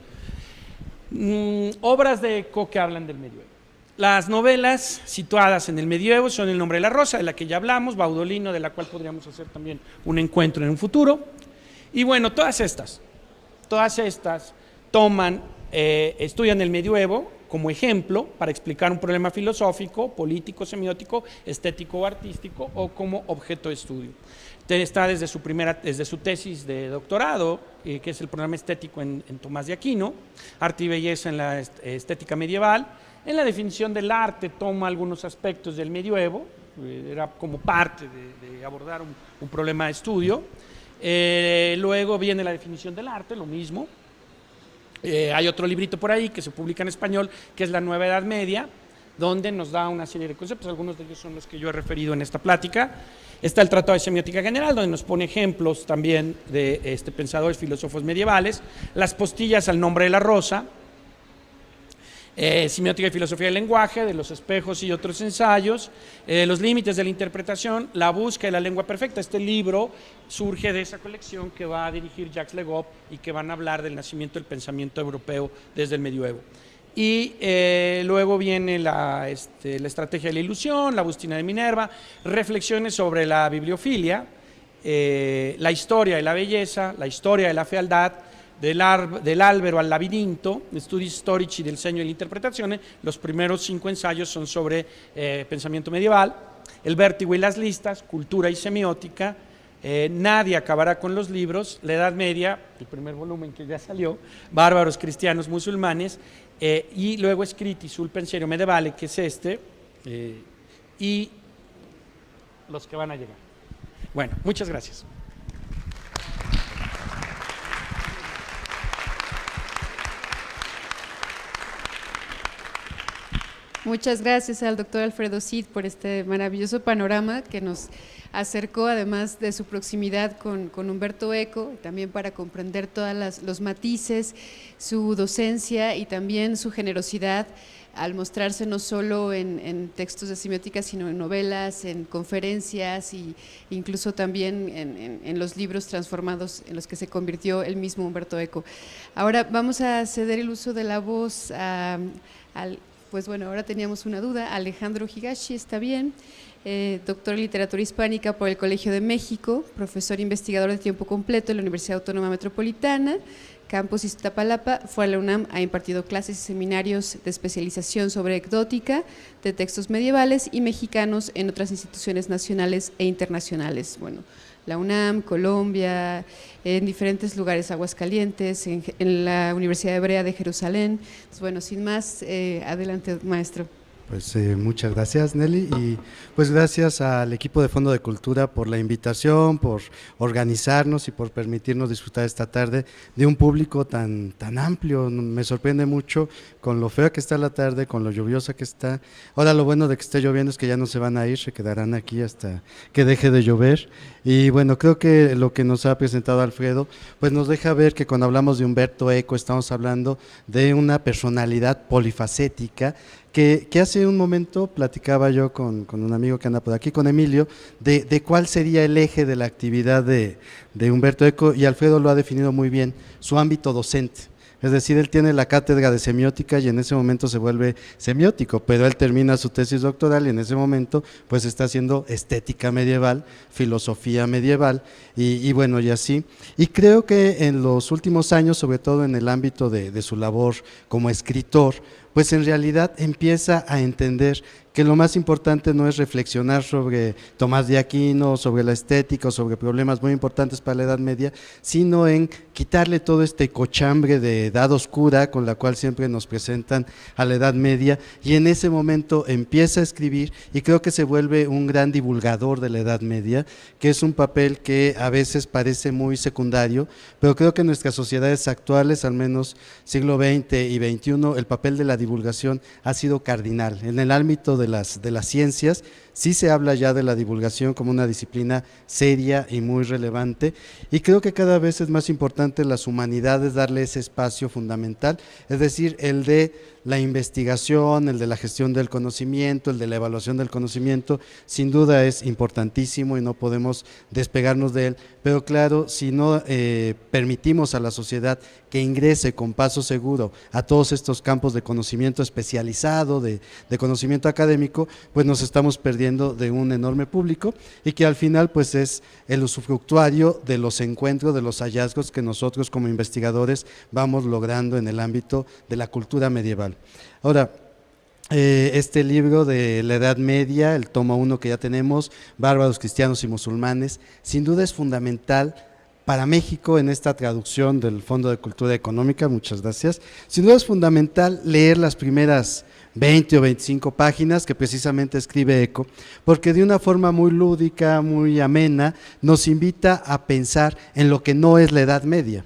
Obras de Eco que hablan del medioevo. Las novelas situadas en el medioevo son El nombre de la rosa, de la que ya hablamos, Baudolino, de la cual podríamos hacer también un encuentro en un futuro. Y bueno, todas estas toman, estudian el medioevo como ejemplo para explicar un problema filosófico, político, semiótico, estético o artístico, o como objeto de estudio. Está desde su tesis de doctorado, que es el programa estético en Tomás de Aquino, arte y belleza en la estética medieval. En la definición del arte toma algunos aspectos del medioevo, era como parte de abordar un problema de estudio. Luego viene la definición del arte, lo mismo. Hay otro librito por ahí que se publica en español, que es La Nueva Edad Media, donde nos da una serie de conceptos, algunos de ellos son los que yo he referido en esta plática. Está el Tratado de Semiótica General, donde nos pone ejemplos también de pensadores, filósofos medievales. Las postillas al nombre de la rosa, Semiótica y Filosofía del Lenguaje, de los espejos y otros ensayos, Los límites de la interpretación, La búsqueda de la lengua perfecta. Este libro surge de esa colección que va a dirigir Jacques Le Goff y que van a hablar del nacimiento del pensamiento europeo desde el medioevo. Y luego viene la estrategia de la ilusión, La Agustina de Minerva, reflexiones sobre la bibliofilia, la historia de la belleza, la historia de la fealdad, del albero al labirinto, Studi storici del segno e dell'interpretazione. Los primeros 5 ensayos son sobre pensamiento medieval, El vértigo y las listas, cultura y semiótica, Nadie acabará con los libros, La Edad Media, el primer volumen que ya salió, Bárbaros, cristianos, musulmanes, y luego Scritti sul pensiero medievale, que es y los que van a llegar. Bueno, muchas gracias. Muchas gracias al doctor Alfredo Cid por este maravilloso panorama que nos acercó, además de su proximidad con Umberto Eco, también para comprender todos los matices, su docencia y también su generosidad al mostrarse no solo en textos de semiótica, sino en novelas, en conferencias e incluso también en los libros transformados en los que se convirtió el mismo Umberto Eco. Ahora vamos a ceder el uso de la voz pues bueno, ahora teníamos una duda. Alejandro Higashi, ¿está bien? Doctor en Literatura Hispánica por el Colegio de México, profesor investigador de tiempo completo en la Universidad Autónoma Metropolitana, Campus Iztapalapa. Fue a la UNAM, ha impartido clases y seminarios de especialización sobre ecdótica de textos medievales y mexicanos en otras instituciones nacionales e internacionales. Bueno, la UNAM, Colombia, en diferentes lugares, Aguascalientes, en la Universidad Hebrea de Jerusalén. Entonces, bueno, sin más, adelante, maestro. Pues muchas gracias, Nelly, y pues gracias al equipo de Fondo de Cultura por la invitación, por organizarnos y por permitirnos disfrutar esta tarde de un público tan amplio. Me sorprende mucho con lo fea que está la tarde, con lo lluviosa que está. Ahora lo bueno de que esté lloviendo es que ya no se van a ir, se quedarán aquí hasta que deje de llover. Y bueno, creo que lo que nos ha presentado Alfredo, pues nos deja ver que cuando hablamos de Umberto Eco estamos hablando de una personalidad polifacética que hace un momento platicaba yo con un amigo que anda por aquí, con Emilio, de cuál sería el eje de la actividad de Umberto Eco, y Alfredo lo ha definido muy bien, su ámbito docente. Es decir, él tiene la cátedra de semiótica y en ese momento se vuelve semiótico, pero él termina su tesis doctoral y en ese momento pues está haciendo estética medieval, filosofía medieval y bueno, y así. Y creo que en los últimos años, sobre todo en el ámbito de su labor como escritor, pues en realidad empieza a entender que lo más importante no es reflexionar sobre Tomás de Aquino, sobre la estética o sobre problemas muy importantes para la Edad Media, sino en quitarle todo este cochambre de edad oscura con la cual siempre nos presentan a la Edad Media, y en ese momento empieza a escribir y creo que se vuelve un gran divulgador de la Edad Media, que es un papel que a veces parece muy secundario, pero creo que en nuestras sociedades actuales, al menos siglo XX y XXI, el papel de la divulgación ha sido cardinal. En el ámbito de las ciencias, sí se habla ya de la divulgación como una disciplina seria y muy relevante, y creo que cada vez es más importante en las humanidades darle ese espacio fundamental, es decir, el de la investigación, el de la gestión del conocimiento, el de la evaluación del conocimiento, sin duda es importantísimo y no podemos despegarnos de él, pero claro, si no permitimos a la sociedad que ingrese con paso seguro a todos estos campos de conocimiento especializado, de conocimiento académico, pues nos estamos perdiendo de un enorme público y que al final pues es el usufructuario de los encuentros, de los hallazgos que nosotros como investigadores vamos logrando en el ámbito de la cultura medieval. Ahora, este libro de la Edad Media, el tomo 1 que ya tenemos, Bárbaros, Cristianos y Musulmanes, sin duda es fundamental para México en esta traducción del Fondo de Cultura Económica, muchas gracias. Sin duda es fundamental leer las primeras 20 o 25 páginas que precisamente escribe Eco, porque de una forma muy lúdica, muy amena, nos invita a pensar en lo que no es la Edad Media.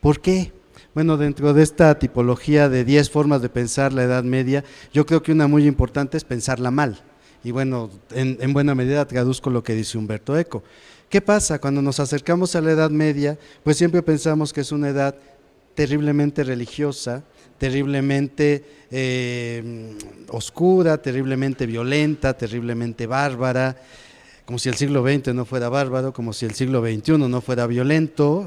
¿Por qué? Bueno, dentro de esta tipología de 10 formas de pensar la Edad Media, yo creo que una muy importante es pensarla mal. Y bueno, en buena medida traduzco lo que dice Humberto Eco. ¿Qué pasa? Cuando nos acercamos a la Edad Media, pues siempre pensamos que es una edad terriblemente religiosa, terriblemente oscura, terriblemente violenta, terriblemente bárbara, como si el siglo XX no fuera bárbaro, como si el siglo XXI no fuera violento,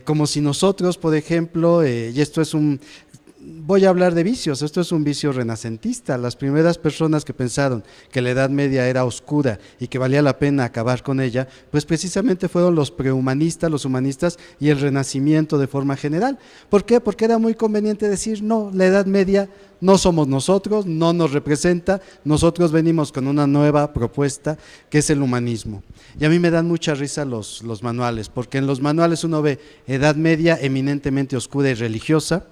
como si nosotros, por ejemplo, y esto es voy a hablar de vicios, esto es un vicio renacentista. Las primeras personas que pensaron que la Edad Media era oscura y que valía la pena acabar con ella, pues precisamente fueron los prehumanistas, los humanistas y el Renacimiento de forma general. ¿Por qué? Porque era muy conveniente decir, no, la Edad Media no somos nosotros, no nos representa, nosotros venimos con una nueva propuesta que es el humanismo. Y a mí me dan mucha risa los manuales, porque en los manuales uno ve Edad Media eminentemente oscura y religiosa.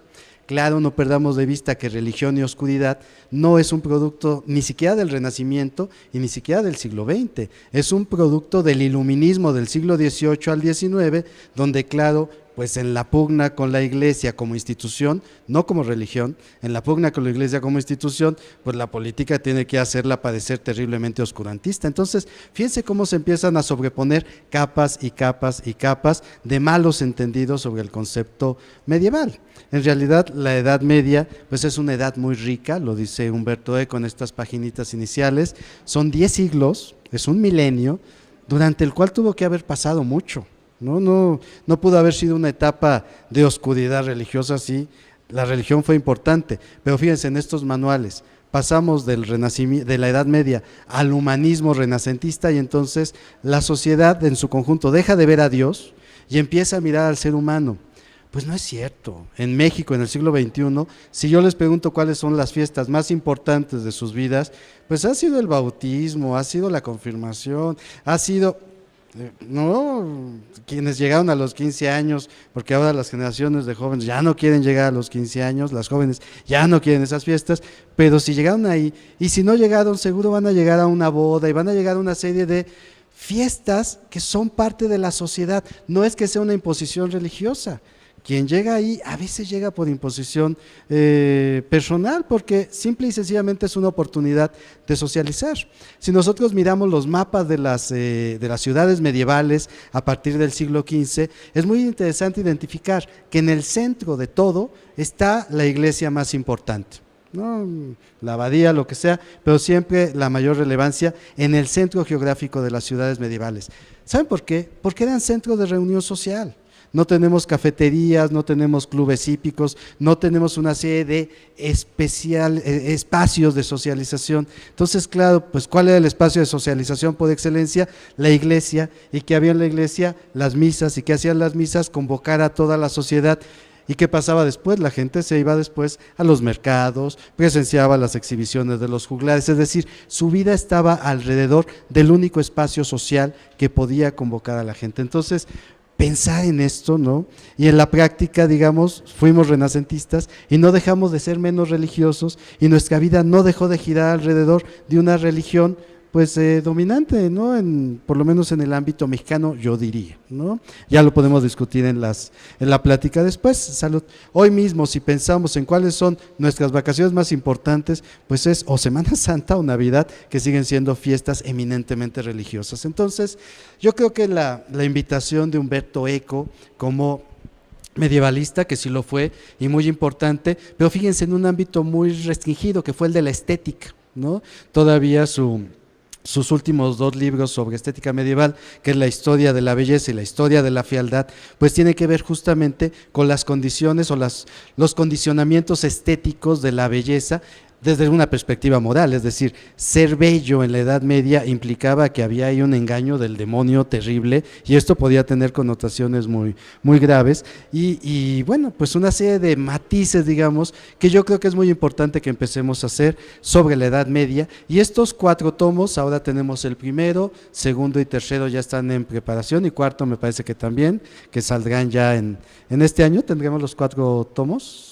Claro, no perdamos de vista que religión y oscuridad no es un producto ni siquiera del Renacimiento y ni siquiera del siglo XX, es un producto del iluminismo del siglo XVIII al XIX, donde claro, pues en la pugna con la Iglesia como institución, no como religión, en la pugna con la Iglesia como institución, pues la política tiene que hacerla parecer terriblemente oscurantista. Entonces, fíjense cómo se empiezan a sobreponer capas y capas y capas de malos entendidos sobre el concepto medieval. En realidad, la Edad Media, pues es una edad muy rica, lo dice Humberto Eco en estas paginitas iniciales, son 10 siglos, es un milenio, durante el cual tuvo que haber pasado mucho. No pudo haber sido una etapa de oscuridad religiosa, sí, la religión fue importante, pero fíjense en estos manuales, pasamos del Renacimiento, de la Edad Media al humanismo renacentista y entonces la sociedad en su conjunto deja de ver a Dios y empieza a mirar al ser humano. Pues no es cierto. En México, en el siglo XXI, si yo les pregunto cuáles son las fiestas más importantes de sus vidas, pues ha sido el bautismo, ha sido la confirmación, ha sido... quienes llegaron a los 15 años, porque ahora las generaciones de jóvenes ya no quieren llegar a los 15 años, las jóvenes ya no quieren esas fiestas, pero si llegaron ahí, y si no llegaron, seguro van a llegar a una boda y van a llegar a una serie de fiestas que son parte de la sociedad, no es que sea una imposición religiosa. Quien llega ahí a veces llega por imposición personal, porque simple y sencillamente es una oportunidad de socializar. Si nosotros miramos los mapas de las ciudades medievales a partir del siglo XV, es muy interesante identificar que en el centro de todo está la iglesia más importante, ¿no? La abadía, lo que sea, pero siempre la mayor relevancia en el centro geográfico de las ciudades medievales. ¿Saben por qué? Porque eran centros de reunión social. No tenemos cafeterías, no tenemos clubes hípicos, no tenemos una serie de espacios de socialización. Entonces, claro, pues ¿cuál era el espacio de socialización por excelencia? La iglesia. ¿Y qué había en la iglesia? Las misas. ¿Y qué hacían las misas? Convocar a toda la sociedad. ¿Y qué pasaba después? La gente se iba después a los mercados, presenciaba las exhibiciones de los juglares, es decir, su vida estaba alrededor del único espacio social que podía convocar a la gente. Entonces, pensar en esto, ¿no? Y en la práctica, digamos, fuimos renacentistas y no dejamos de ser menos religiosos y nuestra vida no dejó de girar alrededor de una religión pues dominante, ¿no? Por lo menos en el ámbito mexicano, yo diría, ¿no? Ya lo podemos discutir en la plática después. Salud. Hoy mismo, si pensamos en cuáles son nuestras vacaciones más importantes, pues es o Semana Santa o Navidad, que siguen siendo fiestas eminentemente religiosas. Entonces, yo creo que la invitación de Umberto Eco como medievalista, que sí lo fue, y muy importante, pero fíjense, en un ámbito muy restringido, que fue el de la estética, ¿no? Todavía sus últimos 2 libros sobre estética medieval, que es la historia de la belleza y la historia de la fealdad, pues tiene que ver justamente con las condiciones o los condicionamientos estéticos de la belleza desde una perspectiva moral, es decir, ser bello en la Edad Media implicaba que había ahí un engaño del demonio terrible, y esto podía tener connotaciones muy, muy graves, y bueno, pues una serie de matices, digamos, que yo creo que es muy importante que empecemos a hacer sobre la Edad Media, y estos 4 tomos, ahora tenemos el primero, segundo y tercero ya están en preparación, y cuarto me parece que también, que saldrán ya en este año, tendremos los 4 tomos.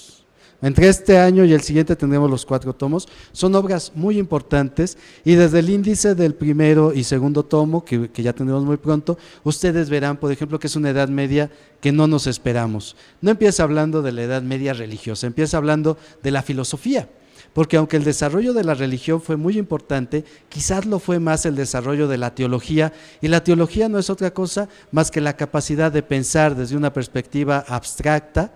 Entre este año y el siguiente tendremos los 4 tomos. Son obras muy importantes, y desde el índice del primero y segundo tomo, que ya tendremos muy pronto, ustedes verán, por ejemplo, que es una Edad Media que no nos esperamos. No empieza hablando de la Edad Media religiosa, empieza hablando de la filosofía. Porque aunque el desarrollo de la religión fue muy importante, quizás lo fue más el desarrollo de la teología, y la teología no es otra cosa más que la capacidad de pensar desde una perspectiva abstracta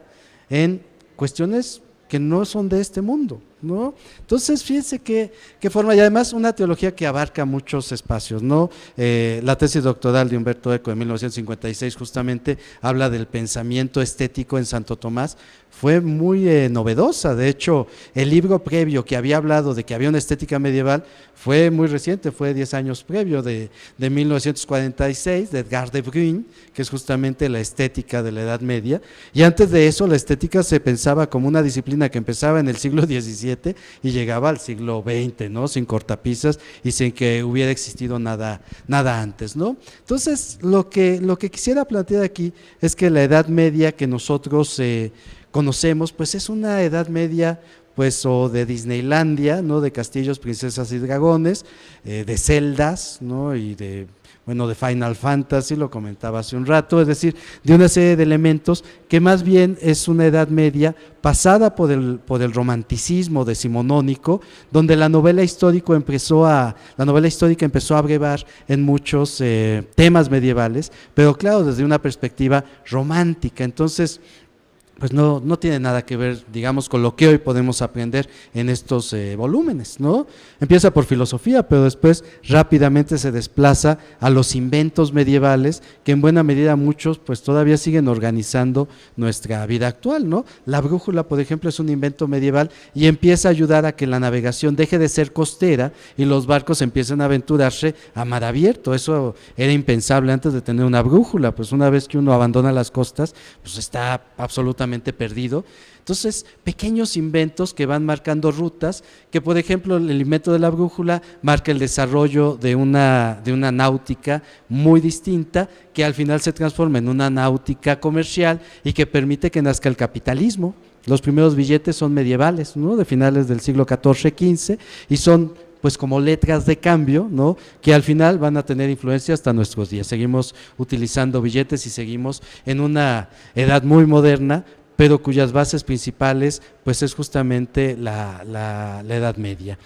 en cuestiones que no son de este mundo, ¿no? Entonces, fíjense qué forma, y además una teología que abarca muchos espacios, ¿no? La tesis doctoral de Umberto Eco de 1956 justamente habla del pensamiento estético en Santo Tomás. Fue muy novedosa. De hecho, el libro previo que había hablado de que había una estética medieval fue muy reciente, fue 10 años previo, de 1946, de Edgar de Bruyne, que es justamente la estética de la Edad Media, y antes de eso la estética se pensaba como una disciplina que empezaba en el siglo XVII y llegaba al siglo XX, ¿no? Sin cortapisas y sin que hubiera existido nada antes, ¿no? Entonces, lo que quisiera plantear aquí es que la Edad Media que nosotros conocemos, pues es una Edad Media, pues, o de Disneylandia, ¿no? De castillos, princesas y dragones, de celdas, ¿no? Y de Final Fantasy, lo comentaba hace un rato, es decir, de una serie de elementos que más bien es una Edad Media pasada por el romanticismo decimonónico, donde la novela histórica empezó a abrevar en muchos temas medievales, pero claro, desde una perspectiva romántica. Entonces, pues no tiene nada que ver, digamos, con lo que hoy podemos aprender en estos volúmenes, ¿no? Empieza por filosofía, pero después rápidamente se desplaza a los inventos medievales, que en buena medida muchos pues todavía siguen organizando nuestra vida actual, ¿no? La brújula, por ejemplo, es un invento medieval y empieza a ayudar a que la navegación deje de ser costera y los barcos empiecen a aventurarse a mar abierto. Eso era impensable antes de tener una brújula, pues una vez que uno abandona las costas, pues está absolutamente perdido. Entonces, pequeños inventos que van marcando rutas, que por ejemplo el invento de la brújula marca el desarrollo de una náutica muy distinta, que al final se transforma en una náutica comercial y que permite que nazca el capitalismo. Los primeros billetes son medievales, ¿no? De finales del siglo XIV-XV, y son pues como letras de cambio, ¿no? Que al final van a tener influencia hasta nuestros días. Seguimos utilizando billetes y seguimos en una edad muy moderna, pero cuyas bases principales pues es justamente la Edad Media.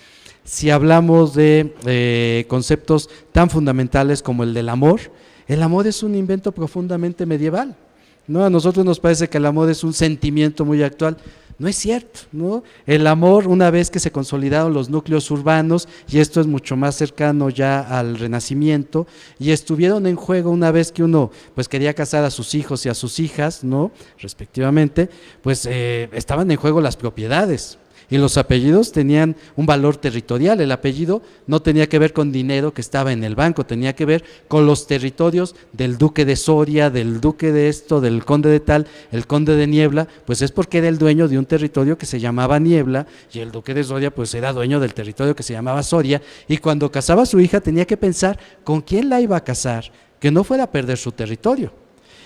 Si hablamos de conceptos tan fundamentales como el amor es un invento profundamente medieval, ¿no? A nosotros nos parece que el amor es un sentimiento muy actual. No es cierto, ¿no? El amor, una vez que se consolidaron los núcleos urbanos, y esto es mucho más cercano ya al Renacimiento, y estuvieron en juego una vez que uno pues quería casar a sus hijos y a sus hijas, ¿no? Respectivamente, pues estaban en juego las propiedades. Y los apellidos tenían un valor territorial. El apellido no tenía que ver con dinero que estaba en el banco, tenía que ver con los territorios del duque de Soria, del duque de esto, del conde de tal, el conde de Niebla, pues es porque era el dueño de un territorio que se llamaba Niebla, y el duque de Soria pues era dueño del territorio que se llamaba Soria, y cuando casaba a su hija tenía que pensar con quién la iba a casar, que no fuera a perder su territorio.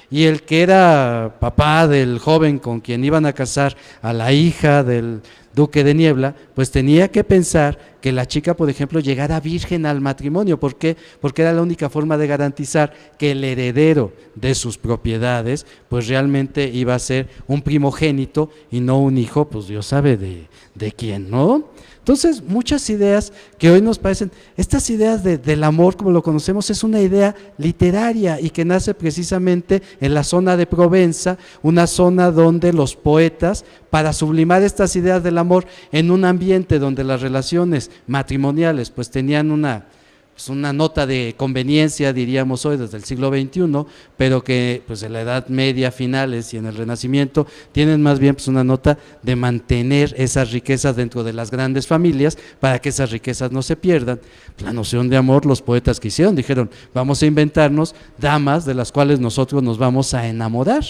Y el que era papá del joven con quien iban a casar a la hija del duque de Niebla, pues tenía que pensar que la chica, por ejemplo, llegara virgen al matrimonio. ¿Por qué? Porque era la única forma de garantizar que el heredero de sus propiedades, pues realmente iba a ser un primogénito y no un hijo, pues Dios sabe de quién, ¿no? Entonces, muchas ideas que hoy nos parecen, estas ideas del amor como lo conocemos es una idea literaria y que nace precisamente en la zona de Provenza, una zona donde los poetas, para sublimar estas ideas del amor en un ambiente donde las relaciones matrimoniales pues tenían una nota de conveniencia, diríamos hoy, desde el siglo XXI, pero que pues en la Edad Media, finales y en el Renacimiento, tienen más bien pues una nota de mantener esas riquezas dentro de las grandes familias para que esas riquezas no se pierdan. La noción de amor, los poetas que hicieron, dijeron, vamos a inventarnos damas de las cuales nosotros nos vamos a enamorar.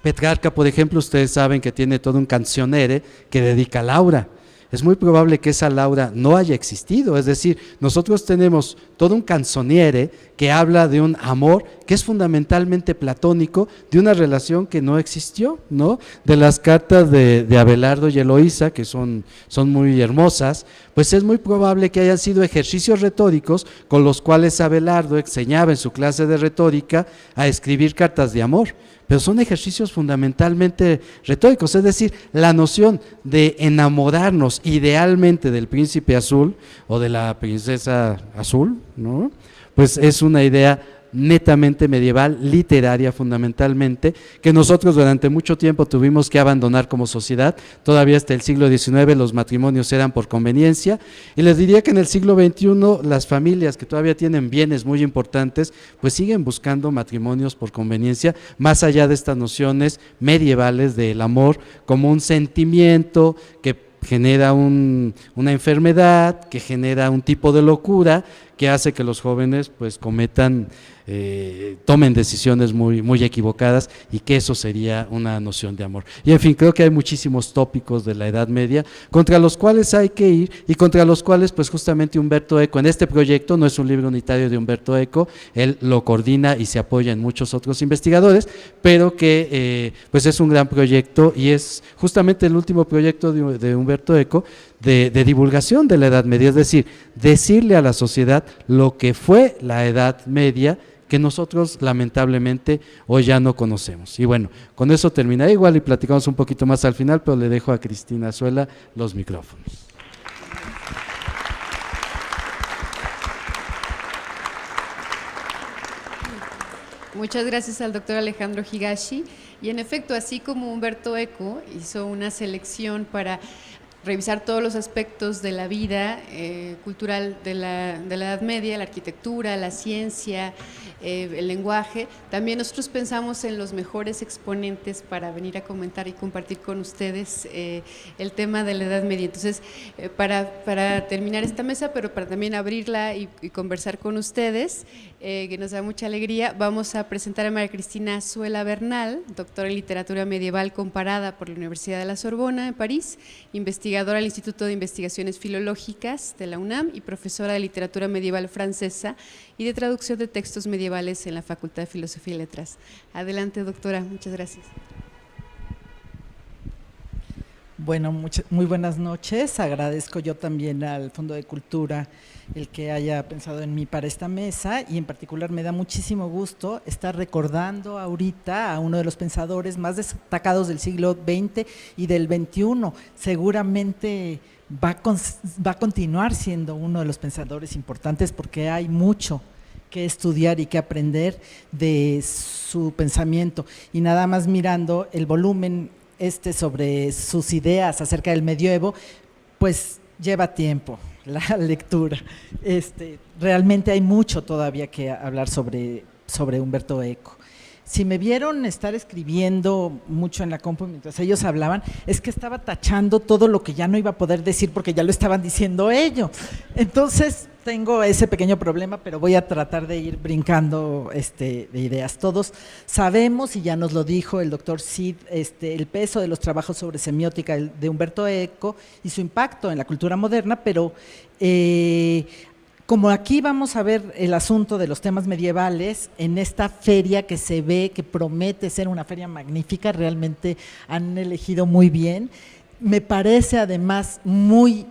Petrarca, por ejemplo, ustedes saben que tiene todo un cancionere que dedica a Laura. Es muy probable que esa Laura no haya existido, es decir, nosotros tenemos todo un canzoniere que habla de un amor que es fundamentalmente platónico, de una relación que no existió, ¿no? De las cartas de Abelardo y Eloísa, que son muy hermosas, pues es muy probable que hayan sido ejercicios retóricos con los cuales Abelardo enseñaba en su clase de retórica a escribir cartas de amor. Pero son ejercicios fundamentalmente retóricos, es decir, la noción de enamorarnos idealmente del príncipe azul o de la princesa azul, ¿no? Pues es una idea netamente medieval, literaria fundamentalmente, que nosotros durante mucho tiempo tuvimos que abandonar como sociedad. Todavía hasta el siglo XIX los matrimonios eran por conveniencia, y les diría que en el siglo XXI las familias que todavía tienen bienes muy importantes, pues siguen buscando matrimonios por conveniencia, más allá de estas nociones medievales del amor como un sentimiento que genera una enfermedad, que genera un tipo de locura que hace que los jóvenes pues tomen decisiones muy equivocadas, y que eso sería una noción de amor. Y en fin, creo que hay muchísimos tópicos de la Edad Media contra los cuales hay que ir, y contra los cuales pues justamente Umberto Eco en este proyecto, no es un libro unitario de Umberto Eco, él lo coordina y se apoya en muchos otros investigadores, pero que pues es un gran proyecto, y es justamente el último proyecto de Umberto Eco de divulgación de la Edad Media, es decir, decirle a la sociedad lo que fue la Edad Media, que nosotros lamentablemente hoy ya no conocemos. Y bueno, con eso termina igual y platicamos un poquito más al final, pero le dejo a Cristina Azuela los micrófonos. Muchas gracias al doctor Alejandro Higashi. Y en efecto, así como Umberto Eco hizo una selección para revisar todos los aspectos de la vida cultural de la Edad Media, la arquitectura, la ciencia, el lenguaje, también nosotros pensamos en los mejores exponentes para venir a comentar y compartir con ustedes el tema de la Edad Media. Entonces, para terminar esta mesa, pero para también abrirla y conversar con ustedes, que nos da mucha alegría, vamos a presentar a María Cristina Azuela Bernal, doctora en literatura medieval comparada por la Universidad de la Sorbona en París, investigadora del Instituto de Investigaciones Filológicas de la UNAM y profesora de literatura medieval francesa y de traducción de textos medievales en la Facultad de Filosofía y Letras. Adelante, doctora, muchas gracias. Bueno, muy buenas noches. Agradezco yo también al Fondo de Cultura el que haya pensado en mí para esta mesa, y en particular me da muchísimo gusto estar recordando ahorita a uno de los pensadores más destacados del siglo XX y del XXI. Seguramente va a continuar siendo uno de los pensadores importantes, porque hay mucho que estudiar y que aprender de su pensamiento. Y nada más mirando el volumen sobre sus ideas acerca del medioevo, pues lleva tiempo la lectura. Realmente hay mucho todavía que hablar sobre Umberto Eco. Si me vieron estar escribiendo mucho en la compu mientras ellos hablaban, es que estaba tachando todo lo que ya no iba a poder decir porque ya lo estaban diciendo ellos. Entonces tengo ese pequeño problema, pero voy a tratar de ir brincando de ideas. Todos sabemos, y ya nos lo dijo el doctor Cid, el peso de los trabajos sobre semiótica de Umberto Eco y su impacto en la cultura moderna, pero como aquí vamos a ver el asunto de los temas medievales, en esta feria que se ve que promete ser una feria magnífica, realmente han elegido muy bien. me parece además muy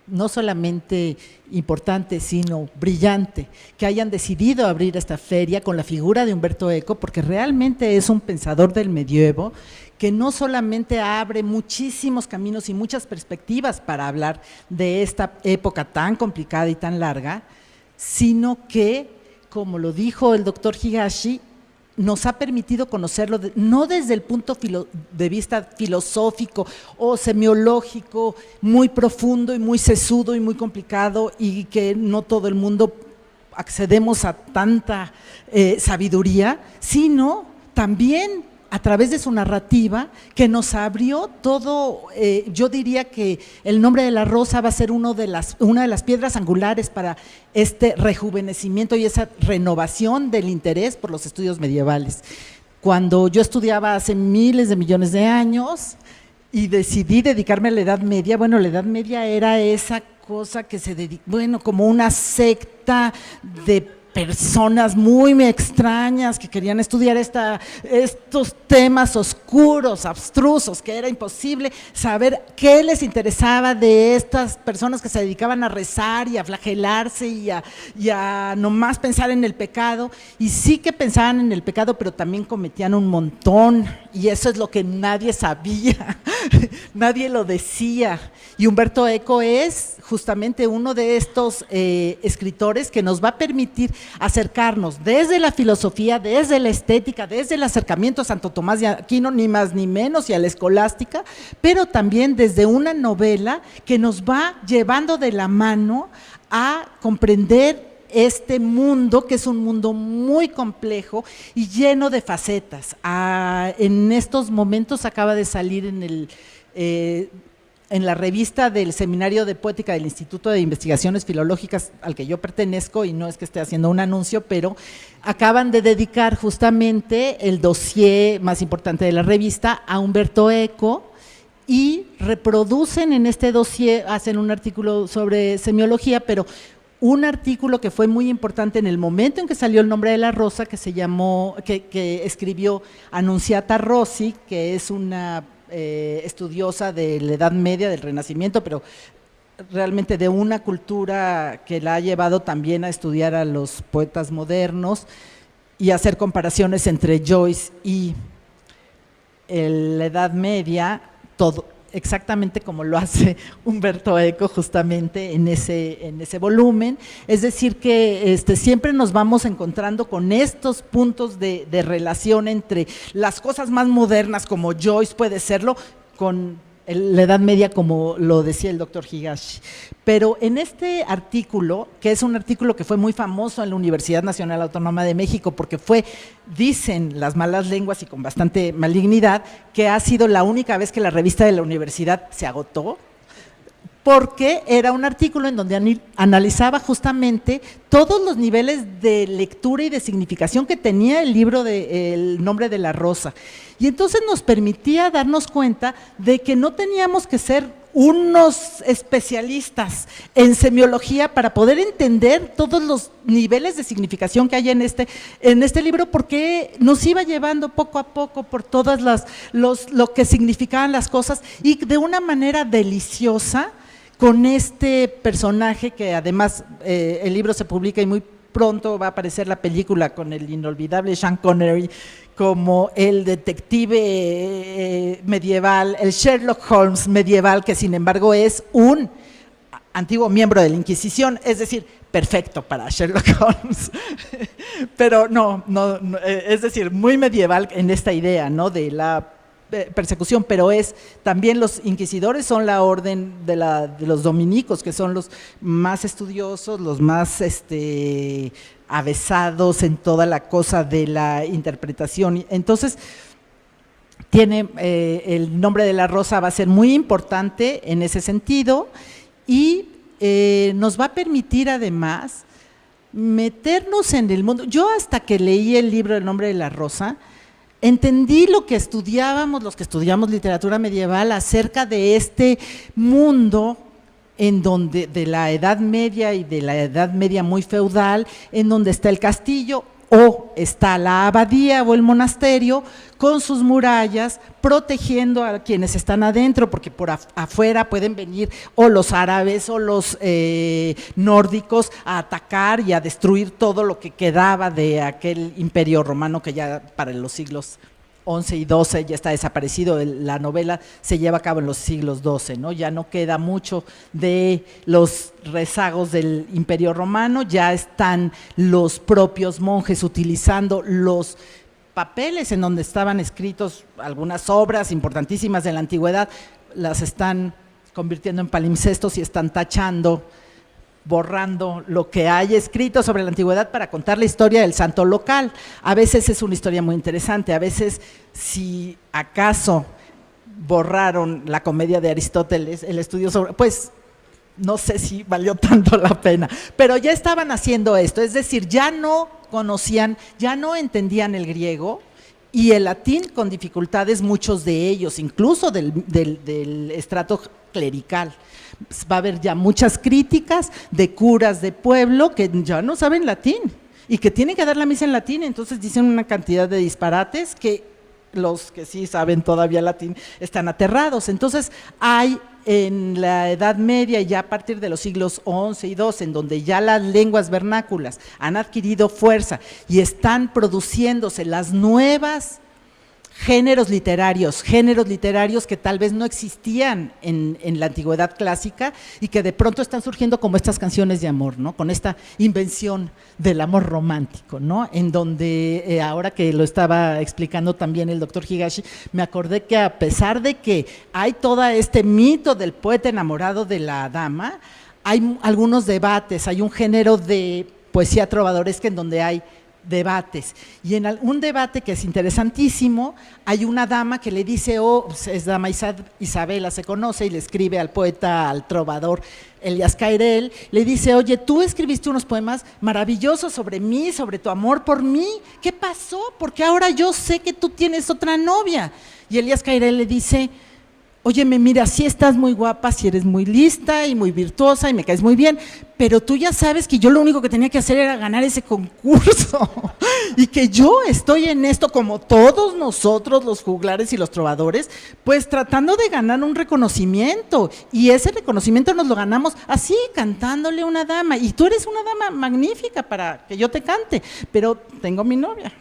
no solamente importante, sino brillante, que hayan decidido abrir esta feria con la figura de Umberto Eco, porque realmente es un pensador del medievo que no solamente abre muchísimos caminos y muchas perspectivas para hablar de esta época tan complicada y tan larga, sino que, como lo dijo el doctor Higashi, nos ha permitido conocerlo no desde el punto de vista filosófico o semiológico muy profundo y muy sesudo y muy complicado, y que no todo el mundo accedemos a tanta sabiduría, sino también a través de su narrativa, que nos abrió todo. Yo diría que El nombre de la rosa va a ser una de las piedras angulares para este rejuvenecimiento y esa renovación del interés por los estudios medievales. Cuando yo estudiaba hace miles de millones de años y decidí dedicarme a la Edad Media, bueno, la Edad Media era esa cosa que se dedicó, bueno, como una secta de personas muy extrañas que querían estudiar estos temas oscuros, abstrusos, que era imposible saber qué les interesaba de estas personas que se dedicaban a rezar y a flagelarse y a nomás pensar en el pecado. Y sí que pensaban en el pecado, pero también cometían un montón, y eso es lo que nadie sabía, nadie lo decía. Y Umberto Eco es justamente uno de estos escritores que nos va a permitir acercarnos desde la filosofía, desde la estética, desde el acercamiento a Santo Tomás de Aquino, ni más ni menos, y a la escolástica, pero también desde una novela que nos va llevando de la mano a comprender este mundo, que es un mundo muy complejo y lleno de facetas. En estos momentos acaba de salir en la revista del Seminario de Poética del Instituto de Investigaciones Filológicas al que yo pertenezco, y no es que esté haciendo un anuncio, pero acaban de dedicar justamente el dossier más importante de la revista a Umberto Eco, y reproducen en este dossier, hacen un artículo sobre semiología, pero un artículo que fue muy importante en el momento en que salió El nombre de la rosa, que escribió Annunziata Rossi, que es una estudiosa de la Edad Media, del Renacimiento, pero realmente de una cultura que la ha llevado también a estudiar a los poetas modernos y a hacer comparaciones entre Joyce y la Edad Media, todo exactamente como lo hace Umberto Eco justamente en ese volumen. Es decir que siempre nos vamos encontrando con estos puntos de relación entre las cosas más modernas, como Joyce puede serlo, con la Edad Media, como lo decía el doctor Higashi. Pero en este artículo, que es un artículo que fue muy famoso en la Universidad Nacional Autónoma de México, porque fue, dicen las malas lenguas y con bastante malignidad, que ha sido la única vez que la revista de la universidad se agotó, porque era un artículo en donde analizaba justamente todos los niveles de lectura y de significación que tenía el libro de El nombre de la rosa. Y entonces nos permitía darnos cuenta de que no teníamos que ser unos especialistas en semiología para poder entender todos los niveles de significación que hay en este libro, porque nos iba llevando poco a poco por todas lo que significaban las cosas, y de una manera deliciosa, con este personaje que además el libro se publica y muy pronto va a aparecer la película con el inolvidable Sean Connery como el detective medieval, el Sherlock Holmes medieval, que sin embargo es un antiguo miembro de la Inquisición, es decir, perfecto para Sherlock Holmes, pero no, es decir, muy medieval en esta idea, ¿no?, de la persecución, pero también los inquisidores son la orden de los dominicos, que son los más estudiosos, los más avesados en toda la cosa de la interpretación. Entonces, tiene El nombre de la rosa va a ser muy importante en ese sentido, y nos va a permitir además meternos en el mundo. Yo, hasta que leí el libro El nombre de la rosa, entendí lo que estudiábamos, los que estudiamos literatura medieval, acerca de este mundo en donde, de la Edad Media y de la Edad Media muy feudal, en donde está el castillo, o está la abadía o el monasterio con sus murallas protegiendo a quienes están adentro, porque por afuera pueden venir o los árabes o los nórdicos a atacar y a destruir todo lo que quedaba de aquel imperio romano que ya para los siglos XI y XII ya está desaparecido. La novela se lleva a cabo en los siglos XII, ¿no? Ya no queda mucho de los rezagos del Imperio Romano, ya están los propios monjes utilizando los papeles en donde estaban escritos algunas obras importantísimas de la antigüedad, las están convirtiendo en palimpsestos y están tachando, borrando lo que hay escrito sobre la antigüedad para contar la historia del santo local. A veces es una historia muy interesante, a veces si acaso borraron la comedia de Aristóteles, el estudio sobre, pues no sé si valió tanto la pena, pero ya estaban haciendo esto, es decir, ya no conocían, ya no entendían el griego y el latín con dificultades, muchos de ellos, incluso del estrato clerical. Va a haber ya muchas críticas de curas de pueblo que ya no saben latín y que tienen que dar la misa en latín, entonces dicen una cantidad de disparates que los que sí saben todavía latín están aterrados. Entonces hay en la Edad Media y ya a partir de los siglos XI y XII, en donde ya las lenguas vernáculas han adquirido fuerza y están produciéndose las nuevas géneros literarios que tal vez no existían en la antigüedad clásica y que de pronto están surgiendo como estas canciones de amor, ¿no? Con esta invención del amor romántico, ¿no? En donde, ahora que lo estaba explicando también el doctor Higashi, me acordé que a pesar de que hay todo este mito del poeta enamorado de la dama, hay algunos debates, hay un género de poesía trovadoresca en donde hay debates, y en un debate que es interesantísimo, hay una dama que le dice, es dama Isabela, se conoce, y le escribe al poeta, al trovador Elias Cairel, le dice, oye, tú escribiste unos poemas maravillosos sobre mí, sobre tu amor por mí, ¿qué pasó? Porque ahora yo sé que tú tienes otra novia. Y Elias Cairel le dice, óyeme, mira, sí estás muy guapa, sí eres muy lista y muy virtuosa y me caes muy bien, pero tú ya sabes que yo lo único que tenía que hacer era ganar ese concurso y que yo estoy en esto como todos nosotros los juglares y los trovadores, pues tratando de ganar un reconocimiento, y ese reconocimiento nos lo ganamos así, cantándole a una dama, y tú eres una dama magnífica para que yo te cante, pero tengo mi novia.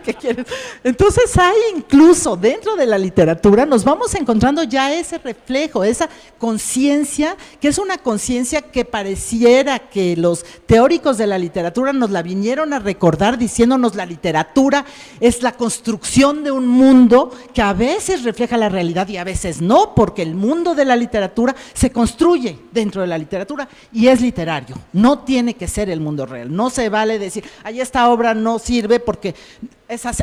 ¿Qué quieres? Entonces hay incluso dentro de la literatura, nos vamos encontrando ya ese reflejo, esa conciencia, que es una conciencia que pareciera que los teóricos de la literatura nos la vinieron a recordar diciéndonos la literatura es la construcción de un mundo que a veces refleja la realidad y a veces no, porque el mundo de la literatura se construye dentro de la literatura y es literario, no tiene que ser el mundo real, no se vale decir, ay, esta obra no sirve porque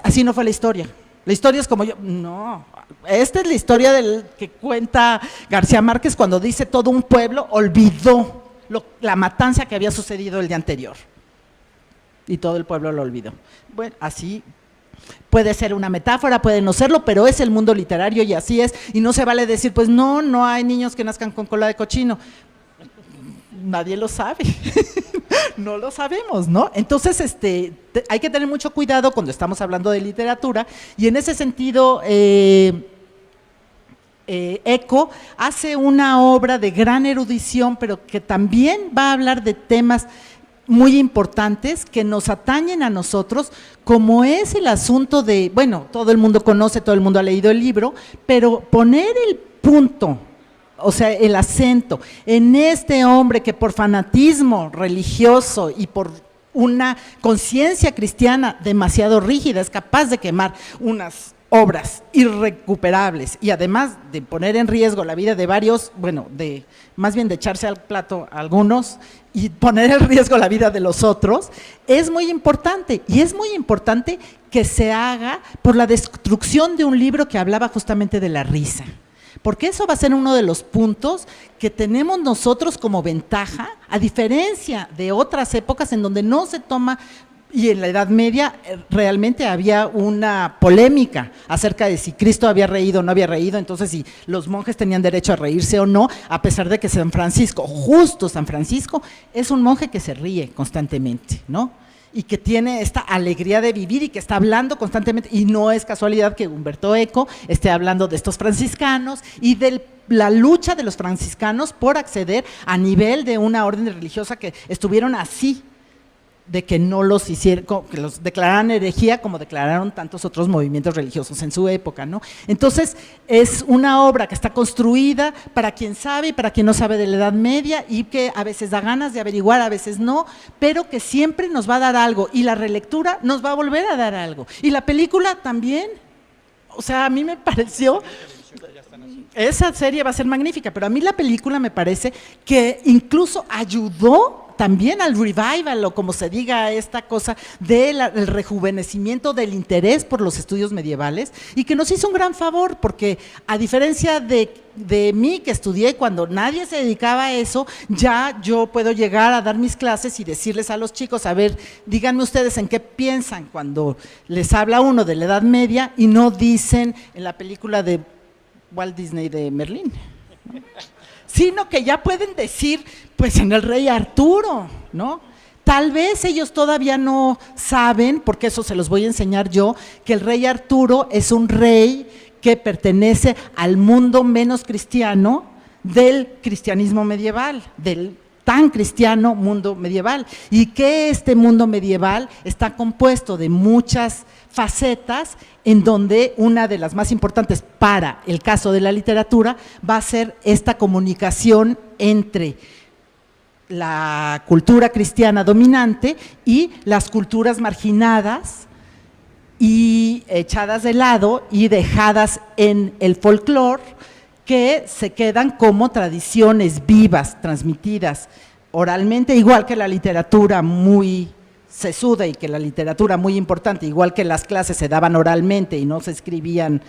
así no fue la historia. La historia es como yo, no, esta es la historia del que cuenta García Márquez cuando dice todo un pueblo olvidó la matanza que había sucedido el día anterior y todo el pueblo lo olvidó. Bueno, así puede ser una metáfora, puede no serlo, pero es el mundo literario y así es, y no se vale decir, pues no hay niños que nazcan con cola de cochino. Nadie lo sabe, no lo sabemos, ¿no? Entonces, hay que tener mucho cuidado cuando estamos hablando de literatura, y en ese sentido, Eco hace una obra de gran erudición, pero que también va a hablar de temas muy importantes que nos atañen a nosotros, como es el asunto de, bueno, todo el mundo conoce, todo el mundo ha leído el libro, pero poner el punto, o sea, el acento en este hombre que por fanatismo religioso y por una conciencia cristiana demasiado rígida es capaz de quemar unas obras irrecuperables y además de poner en riesgo la vida de varios, bueno, más bien de echarse al plato a algunos y poner en riesgo la vida de los otros, es muy importante, y es muy importante que se haga por la destrucción de un libro que hablaba justamente de la risa. Porque eso va a ser uno de los puntos que tenemos nosotros como ventaja, a diferencia de otras épocas en donde no se toma, y en la Edad Media realmente había una polémica acerca de si Cristo había reído o no había reído, entonces si los monjes tenían derecho a reírse o no, a pesar de que San Francisco, justo San Francisco, es un monje que se ríe constantemente, ¿no? y que tiene esta alegría de vivir y que está hablando constantemente, y no es casualidad que Humberto Eco esté hablando de estos franciscanos y de la lucha de los franciscanos por acceder a nivel de una orden religiosa que estuvieron así, de que no los hicieron, que los declararan herejía como declararon tantos otros movimientos religiosos en su época, ¿no? Entonces, es una obra que está construida para quien sabe y para quien no sabe de la Edad Media, y que a veces da ganas de averiguar, a veces no, pero que siempre nos va a dar algo, y la relectura nos va a volver a dar algo, y la película también. O sea, a mí me pareció, esa serie va a ser magnífica, pero a mí la película me parece que incluso ayudó también al revival, o como se diga, esta cosa del rejuvenecimiento del interés por los estudios medievales, y que nos hizo un gran favor, porque a diferencia de mí, que estudié cuando nadie se dedicaba a eso, ya yo puedo llegar a dar mis clases y decirles a los chicos, a ver, díganme ustedes en qué piensan cuando les habla uno de la Edad Media y no dicen en la película de Walt Disney de Merlín, ¿no? Sino que ya pueden decir, pues en el rey Arturo, ¿no? Tal vez ellos todavía no saben, porque eso se los voy a enseñar yo, que el rey Arturo es un rey que pertenece al mundo menos cristiano del cristianismo medieval, del tan cristiano mundo medieval, y que este mundo medieval está compuesto de muchas facetas, en donde una de las más importantes para el caso de la literatura va a ser esta comunicación entre la cultura cristiana dominante y las culturas marginadas y echadas de lado y dejadas en el folclore, que se quedan como tradiciones vivas, transmitidas oralmente, igual que la literatura muy sesuda y que la literatura muy importante, igual que las clases se daban oralmente y no se escribían,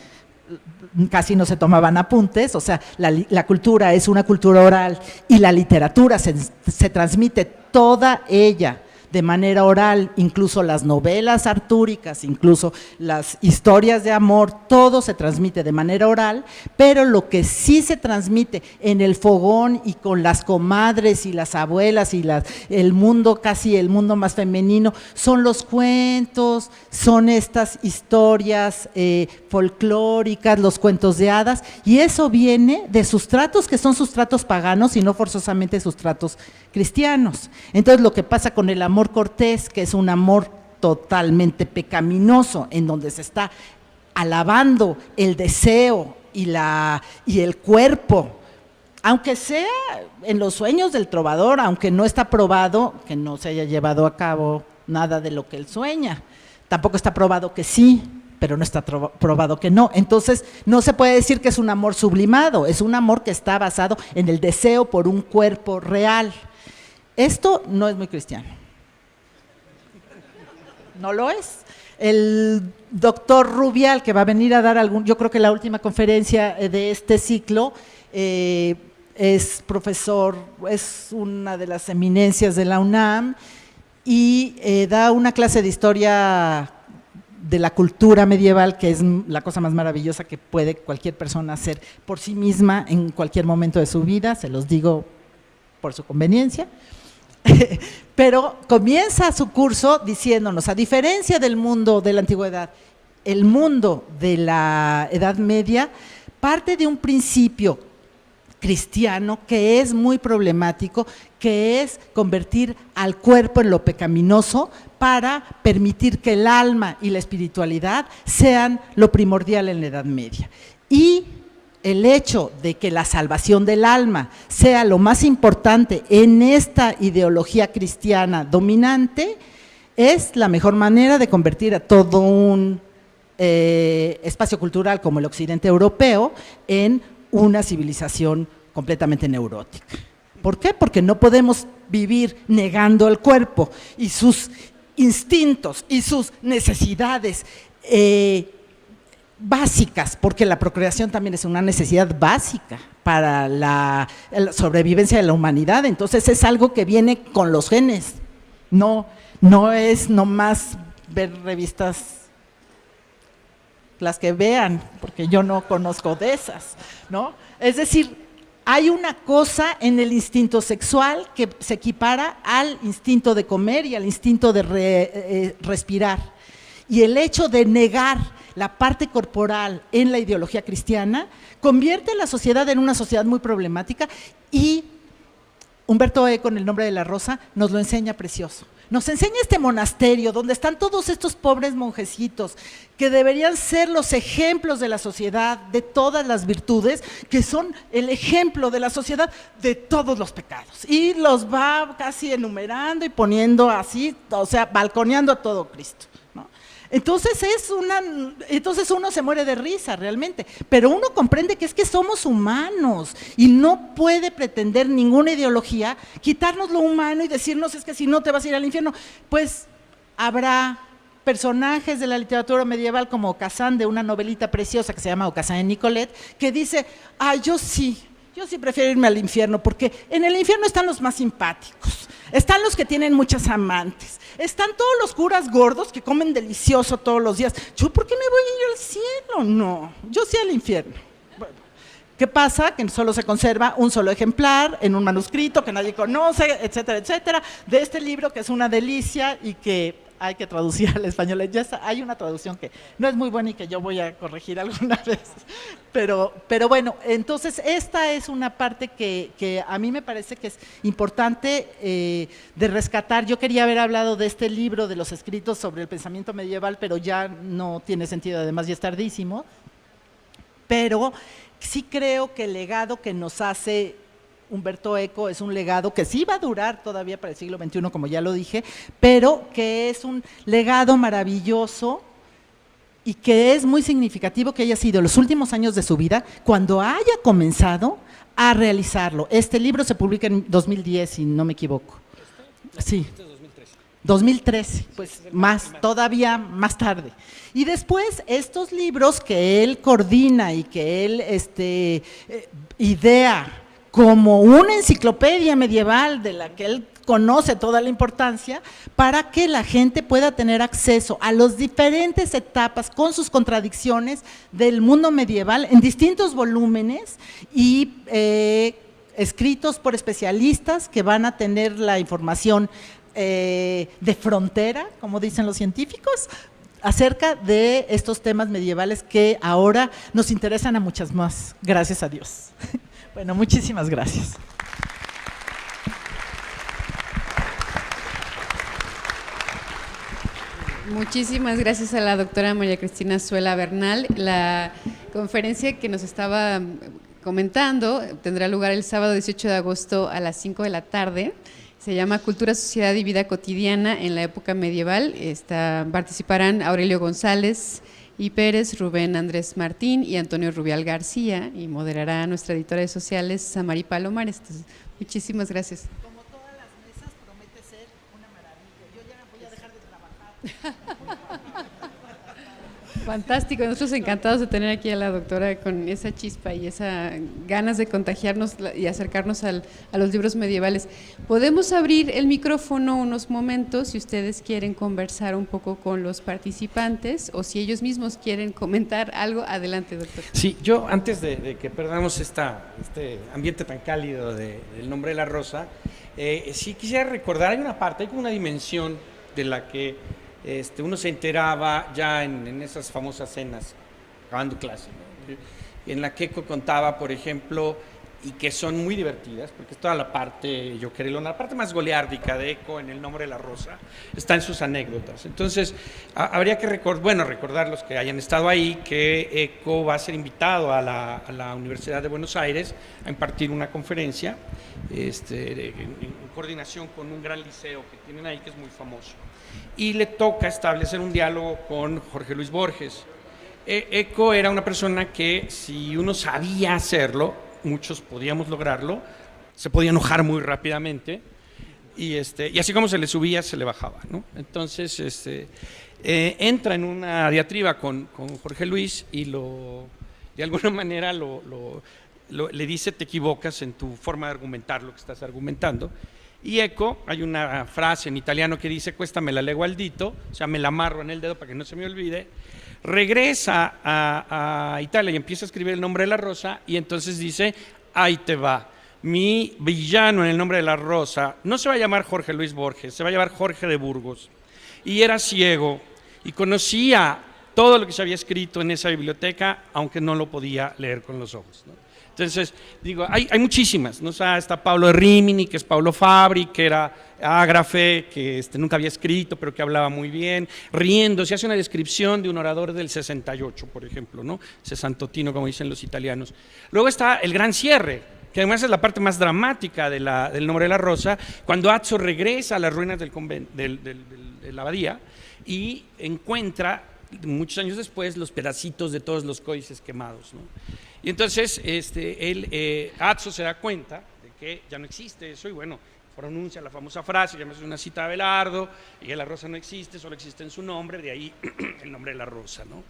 casi no se tomaban apuntes. O sea, la cultura es una cultura oral, y la literatura se transmite toda ella de manera oral, incluso las novelas artúricas, incluso las historias de amor, todo se transmite de manera oral, pero lo que sí se transmite en el fogón y con las comadres y las abuelas y el mundo, casi el mundo más femenino, son los cuentos, son estas historias folclóricas, los cuentos de hadas, y eso viene de sustratos que son sustratos paganos y no forzosamente sustratos cristianos. Entonces, lo que pasa con el amor cortés, que es un amor totalmente pecaminoso, en donde se está alabando el deseo y el cuerpo, aunque sea en los sueños del trovador, aunque no está probado que no se haya llevado a cabo nada de lo que él sueña, tampoco está probado que sí, pero no está probado que no. Entonces, no se puede decir que es un amor sublimado, es un amor que está basado en el deseo por un cuerpo real. Esto no es muy cristiano. No lo es. El doctor Rubial, que va a venir a dar yo creo que la última conferencia de este ciclo, es profesor, es una de las eminencias de la UNAM, y da una clase de historia de la cultura medieval, que es la cosa más maravillosa que puede cualquier persona hacer por sí misma en cualquier momento de su vida, se los digo por su conveniencia. Pero comienza su curso diciéndonos, a diferencia del mundo de la antigüedad, el mundo de la Edad Media parte de un principio cristiano que es muy problemático, que es convertir al cuerpo en lo pecaminoso para permitir que el alma y la espiritualidad sean lo primordial en la Edad Media. Y el hecho de que la salvación del alma sea lo más importante en esta ideología cristiana dominante es la mejor manera de convertir a todo un espacio cultural como el occidente europeo en una civilización completamente neurótica. ¿Por qué? Porque no podemos vivir negando el cuerpo y sus instintos y sus necesidades básicas, porque la procreación también es una necesidad básica para la sobrevivencia de la humanidad. Entonces es algo que viene con los genes, no es nomás ver revistas, las que vean, porque yo no conozco de esas, ¿no? Es decir, hay una cosa en el instinto sexual que se equipara al instinto de comer y al instinto de respirar. Y el hecho de negar la parte corporal en la ideología cristiana convierte a la sociedad en una sociedad muy problemática, y Humberto Eco, en El nombre de la rosa, nos lo enseña precioso. Nos enseña este monasterio donde están todos estos pobres monjecitos que deberían ser los ejemplos de la sociedad, de todas las virtudes, que son el ejemplo de la sociedad de todos los pecados. Y los va casi enumerando y poniendo así, o sea, balconeando a todo Cristo, ¿no? Entonces uno se muere de risa realmente, pero uno comprende que es que somos humanos y no puede pretender ninguna ideología quitarnos lo humano y decirnos es que si no te vas a ir al infierno. Pues habrá personajes de la literatura medieval como Aucassin, de una novelita preciosa que se llama Aucassin en Nicolette, que dice, yo sí prefiero irme al infierno, porque en el infierno están los más simpáticos, están los que tienen muchas amantes, están todos los curas gordos que comen delicioso todos los días. ¿Yo por qué me voy a ir al cielo? No, yo sí al infierno. Bueno, ¿qué pasa? Que solo se conserva un solo ejemplar en un manuscrito que nadie conoce, etcétera, etcétera, de este libro que es una delicia y que hay que traducir al español. Ya hay una traducción que no es muy buena y que yo voy a corregir alguna vez, pero bueno, entonces esta es una parte que a mí me parece que es importante de rescatar. Yo quería haber hablado de este libro, de los escritos sobre el pensamiento medieval, pero ya no tiene sentido, además ya es tardísimo, pero sí creo que el legado que nos hace Humberto Eco es un legado que sí va a durar todavía para el siglo XXI, como ya lo dije, pero que es un legado maravilloso y que es muy significativo que haya sido los últimos años de su vida cuando haya comenzado a realizarlo. Este libro se publica en 2010, si no me equivoco. Sí. 2013, pues todavía más tarde. Y después estos libros que él coordina y que él idea como una enciclopedia medieval de la que él conoce toda la importancia, para que la gente pueda tener acceso a las diferentes etapas con sus contradicciones del mundo medieval en distintos volúmenes y escritos por especialistas que van a tener la información de frontera, como dicen los científicos, acerca de estos temas medievales que ahora nos interesan a muchas más, gracias a Dios. Bueno, muchísimas gracias. Muchísimas gracias a la doctora María Cristina Zuela Bernal. La conferencia que nos estaba comentando tendrá lugar el sábado 18 de agosto a las 5 de la tarde. Se llama Cultura, Sociedad y Vida Cotidiana en la época medieval. Participarán Aurelio González y Pérez, Rubén Andrés Martín y Antonio Rubial García, y moderará nuestra editora de sociales, Samari Palomares. Entonces, muchísimas gracias. Como todas las mesas, promete ser una maravilla. Yo ya voy a dejar de trabajar. Fantástico, nosotros encantados de tener aquí a la doctora con esa chispa y esa ganas de contagiarnos y acercarnos a los libros medievales. Podemos abrir el micrófono unos momentos si ustedes quieren conversar un poco con los participantes o si ellos mismos quieren comentar algo. Adelante, doctor. Sí, yo antes de que perdamos este ambiente tan cálido del nombre de la rosa, sí quisiera recordar, hay una parte, hay como una dimensión de la que uno se enteraba ya en esas famosas cenas, acabando clase, ¿no? En la que Eco contaba, por ejemplo, y que son muy divertidas, porque es toda la parte yoquerelona, la parte más goliárdica de Eco en El nombre de la rosa, está en sus anécdotas. Entonces, habría que recordar los que hayan estado ahí, que Eco va a ser invitado a la Universidad de Buenos Aires a impartir una conferencia en coordinación con un gran liceo que tienen ahí, que es muy famoso. Y le toca establecer un diálogo con Jorge Luis Borges. Eco era una persona que, si uno sabía hacerlo, muchos podíamos lograrlo, se podía enojar muy rápidamente y así como se le subía, se le bajaba, ¿no? Entonces, entra en una diatriba con Jorge Luis y de alguna manera le dice: te equivocas en tu forma de argumentar lo que estás argumentando. Y Eco, hay una frase en italiano que dice: "Questa me la lego al dito", o sea, me la amarro en el dedo para que no se me olvide. Regresa a Italia y empieza a escribir El nombre de la rosa, y entonces dice: ahí te va. Mi villano en El nombre de la rosa no se va a llamar Jorge Luis Borges, se va a llamar Jorge de Burgos. Y era ciego y conocía todo lo que se había escrito en esa biblioteca, aunque no lo podía leer con los ojos, ¿no? Entonces, digo, hay muchísimas, ¿no? O sea, está Pablo de Rímini, que es Pablo Fabri, que era ágrafe, que nunca había escrito, pero que hablaba muy bien, riendo, se hace una descripción de un orador del 68, por ejemplo, ¿no? Sesantotino, como dicen los italianos. Luego está el gran cierre, que además es la parte más dramática del nombre de la rosa, cuando Azzo regresa a las ruinas de la abadía y encuentra, muchos años después, los pedacitos de todos los códices quemados, ¿no? Y entonces Azzo se da cuenta de que ya no existe eso y bueno, pronuncia la famosa frase, ya no es una cita de Abelardo, y que la rosa no existe, solo existe en su nombre, de ahí el nombre de la rosa, ¿no?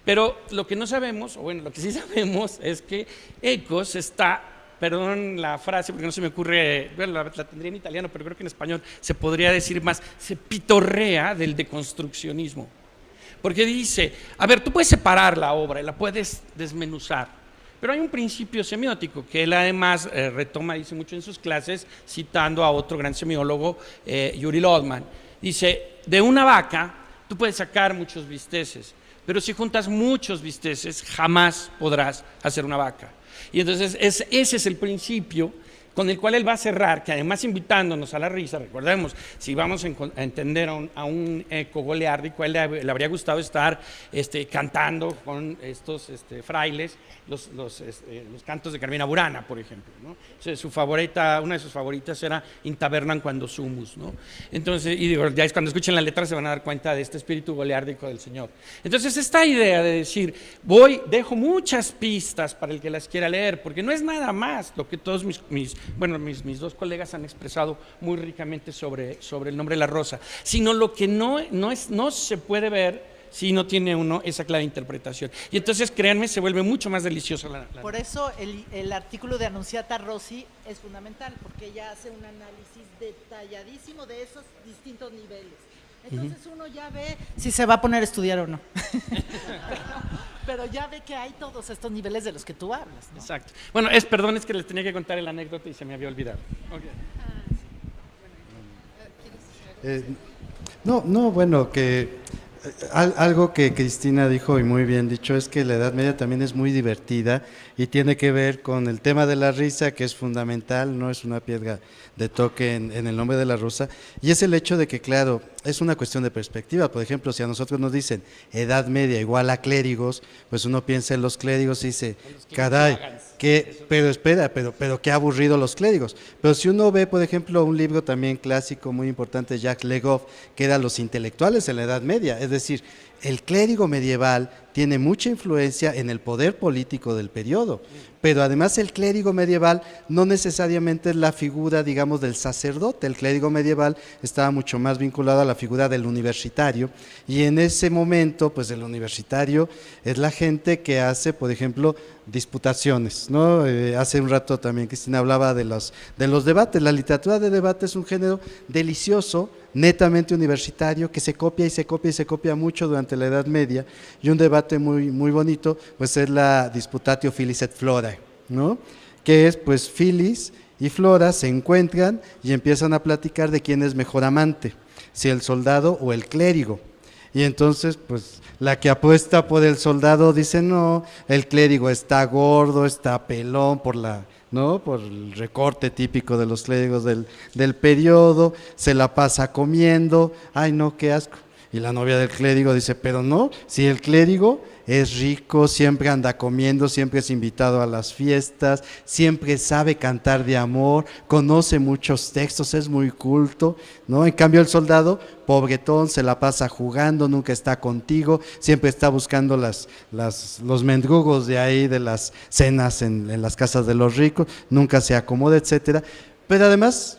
Pero lo que no sabemos, o bueno, lo que sí sabemos es que Ecos está, perdón la frase porque no se me ocurre, bueno, la tendría en italiano, pero creo que en español se podría decir más, se pitorrea del deconstruccionismo. Porque dice, a ver, tú puedes separar la obra y la puedes desmenuzar, pero hay un principio semiótico que él además retoma, dice mucho en sus clases, citando a otro gran semiólogo, Yuri Lodman. Dice, de una vaca tú puedes sacar muchos bisteces, pero si juntas muchos bisteces jamás podrás hacer una vaca. Y entonces ese es el principio con el cual él va a cerrar, que además invitándonos a la risa, recordemos, si vamos a entender a un Eco goliárdico, a él le habría gustado estar cantando con estos frailes los cantos de Carmina Burana, por ejemplo, ¿no? O sea, una de sus favoritas era In tabernam quando sumus, ¿no? Entonces, y digo, ya es cuando escuchen la letra se van a dar cuenta de este espíritu goliárdico del señor. Entonces, esta idea de decir, dejo muchas pistas para el que las quiera leer, porque no es nada más lo que todos mis dos colegas han expresado muy ricamente sobre el nombre de la rosa, sino lo que no se puede ver si no tiene uno esa clara interpretación. Y entonces, créanme, se vuelve mucho más deliciosa la Por eso el artículo de Annunziata Rossi es fundamental, porque ella hace un análisis detalladísimo de esos distintos niveles. Entonces uno ya ve si se va a poner a estudiar o no. Pero ya ve que hay todos estos niveles de los que tú hablas, ¿no? Exacto. Bueno, perdón, es que les tenía que contar el anécdota y se me había olvidado. Okay. Bueno, que algo que Cristina dijo y muy bien dicho es que la Edad Media también es muy divertida y tiene que ver con el tema de la risa, que es fundamental, no es una piedra de toque en el nombre de la rosa, y es el hecho de que, claro, es una cuestión de perspectiva. Por ejemplo, si a nosotros nos dicen Edad Media igual a clérigos, pues uno piensa en los clérigos y dice, caray, pero qué aburrido los clérigos. Pero si uno ve, por ejemplo, un libro también clásico muy importante, Jacques Le Goff, que era Los intelectuales en la Edad Media, es decir, el clérigo medieval tiene mucha influencia en el poder político del periodo, pero además el clérigo medieval no necesariamente es la figura, digamos, del sacerdote. El clérigo medieval estaba mucho más vinculado a la figura del universitario, y en ese momento, pues el universitario es la gente que hace, por ejemplo, disputaciones, ¿no? Hace un rato también Cristina hablaba de los debates. La literatura de debate es un género delicioso, netamente universitario, que se copia y se copia y se copia mucho durante la Edad Media, y un debate muy, muy bonito pues es la Disputatio Filis et Florae, ¿no? Que es, pues, Filis y Flora se encuentran y empiezan a platicar de quién es mejor amante, si el soldado o el clérigo. Y entonces, pues, la que apuesta por el soldado dice, no, el clérigo está gordo, está pelón por el recorte típico de los clérigos del periodo, se la pasa comiendo, ay no, qué asco. Y la novia del clérigo dice, pero no, si el clérigo es rico, siempre anda comiendo, siempre es invitado a las fiestas, siempre sabe cantar de amor, conoce muchos textos, es muy culto, ¿no? En cambio el soldado, pobretón, se la pasa jugando, nunca está contigo, siempre está buscando los mendrugos de ahí, de las cenas en las casas de los ricos, nunca se acomoda, etcétera. Pero además,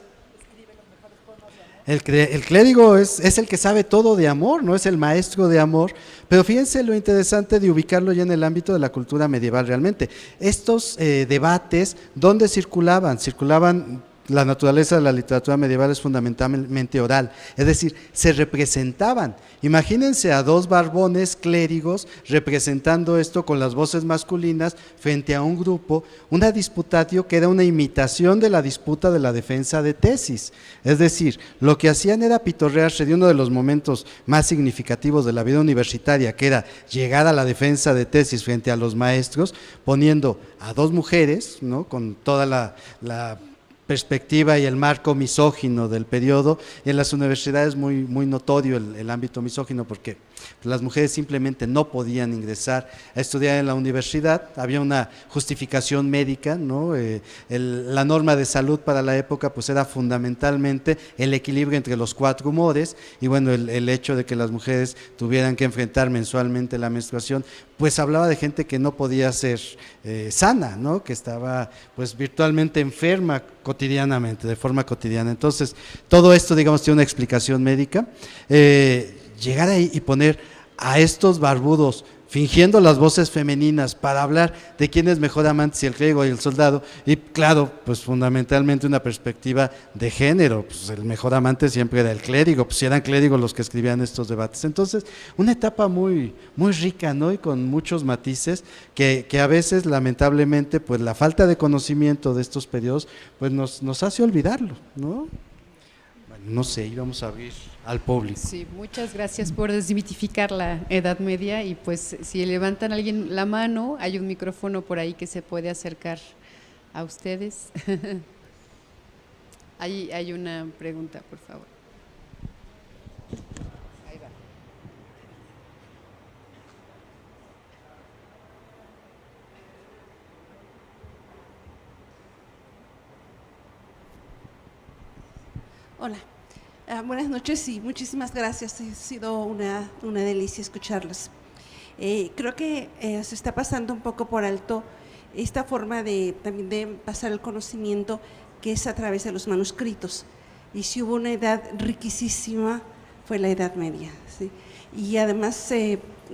el clérigo es el que sabe todo de amor, no es el maestro de amor, pero fíjense lo interesante de ubicarlo ya en el ámbito de la cultura medieval realmente. Estos debates, ¿dónde circulaban? Circulaban la naturaleza de la literatura medieval es fundamentalmente oral, es decir, se representaban. Imagínense a dos barbones clérigos representando esto con las voces masculinas frente a un grupo, una disputatio que era una imitación de la disputa de la defensa de tesis. Es decir, lo que hacían era pitorrearse de uno de los momentos más significativos de la vida universitaria, que era llegar a la defensa de tesis frente a los maestros, poniendo a dos mujeres, ¿no?, con toda la perspectiva y el marco misógino del periodo. En las universidades muy notorio el ámbito misógino, porque las mujeres simplemente no podían ingresar a estudiar en la universidad. Había una justificación médica, ¿no? La norma de salud para la época pues era fundamentalmente el equilibrio entre los 4 humores, y bueno, el hecho de que las mujeres tuvieran que enfrentar mensualmente la menstruación, pues hablaba de gente que no podía ser sana, ¿no?, que estaba pues virtualmente enferma cotidianamente, de forma cotidiana. Entonces, todo esto, digamos, tiene una explicación médica. Llegar ahí y poner a estos barbudos fingiendo las voces femeninas para hablar de quién es mejor amante, si el clérigo y el soldado, y claro, pues fundamentalmente una perspectiva de género, pues el mejor amante siempre era el clérigo, pues si eran clérigos los que escribían estos debates. Entonces, una etapa muy rica, ¿no?, y con muchos matices que a veces, lamentablemente, pues la falta de conocimiento de estos periodos pues nos hace olvidarlo, ¿no? Bueno, no sé, íbamos a abrir al público. Sí, muchas gracias por desmitificar la Edad Media, y pues si levantan a alguien la mano, hay un micrófono por ahí que se puede acercar a ustedes. Hay una pregunta, por favor. Ahí va. Hola. Buenas noches y muchísimas gracias, ha sido una delicia escucharlos. Creo que se está pasando un poco por alto esta forma también de pasar el conocimiento, que es a través de los manuscritos, y si hubo una edad riquísima fue la Edad Media, ¿sí? Y además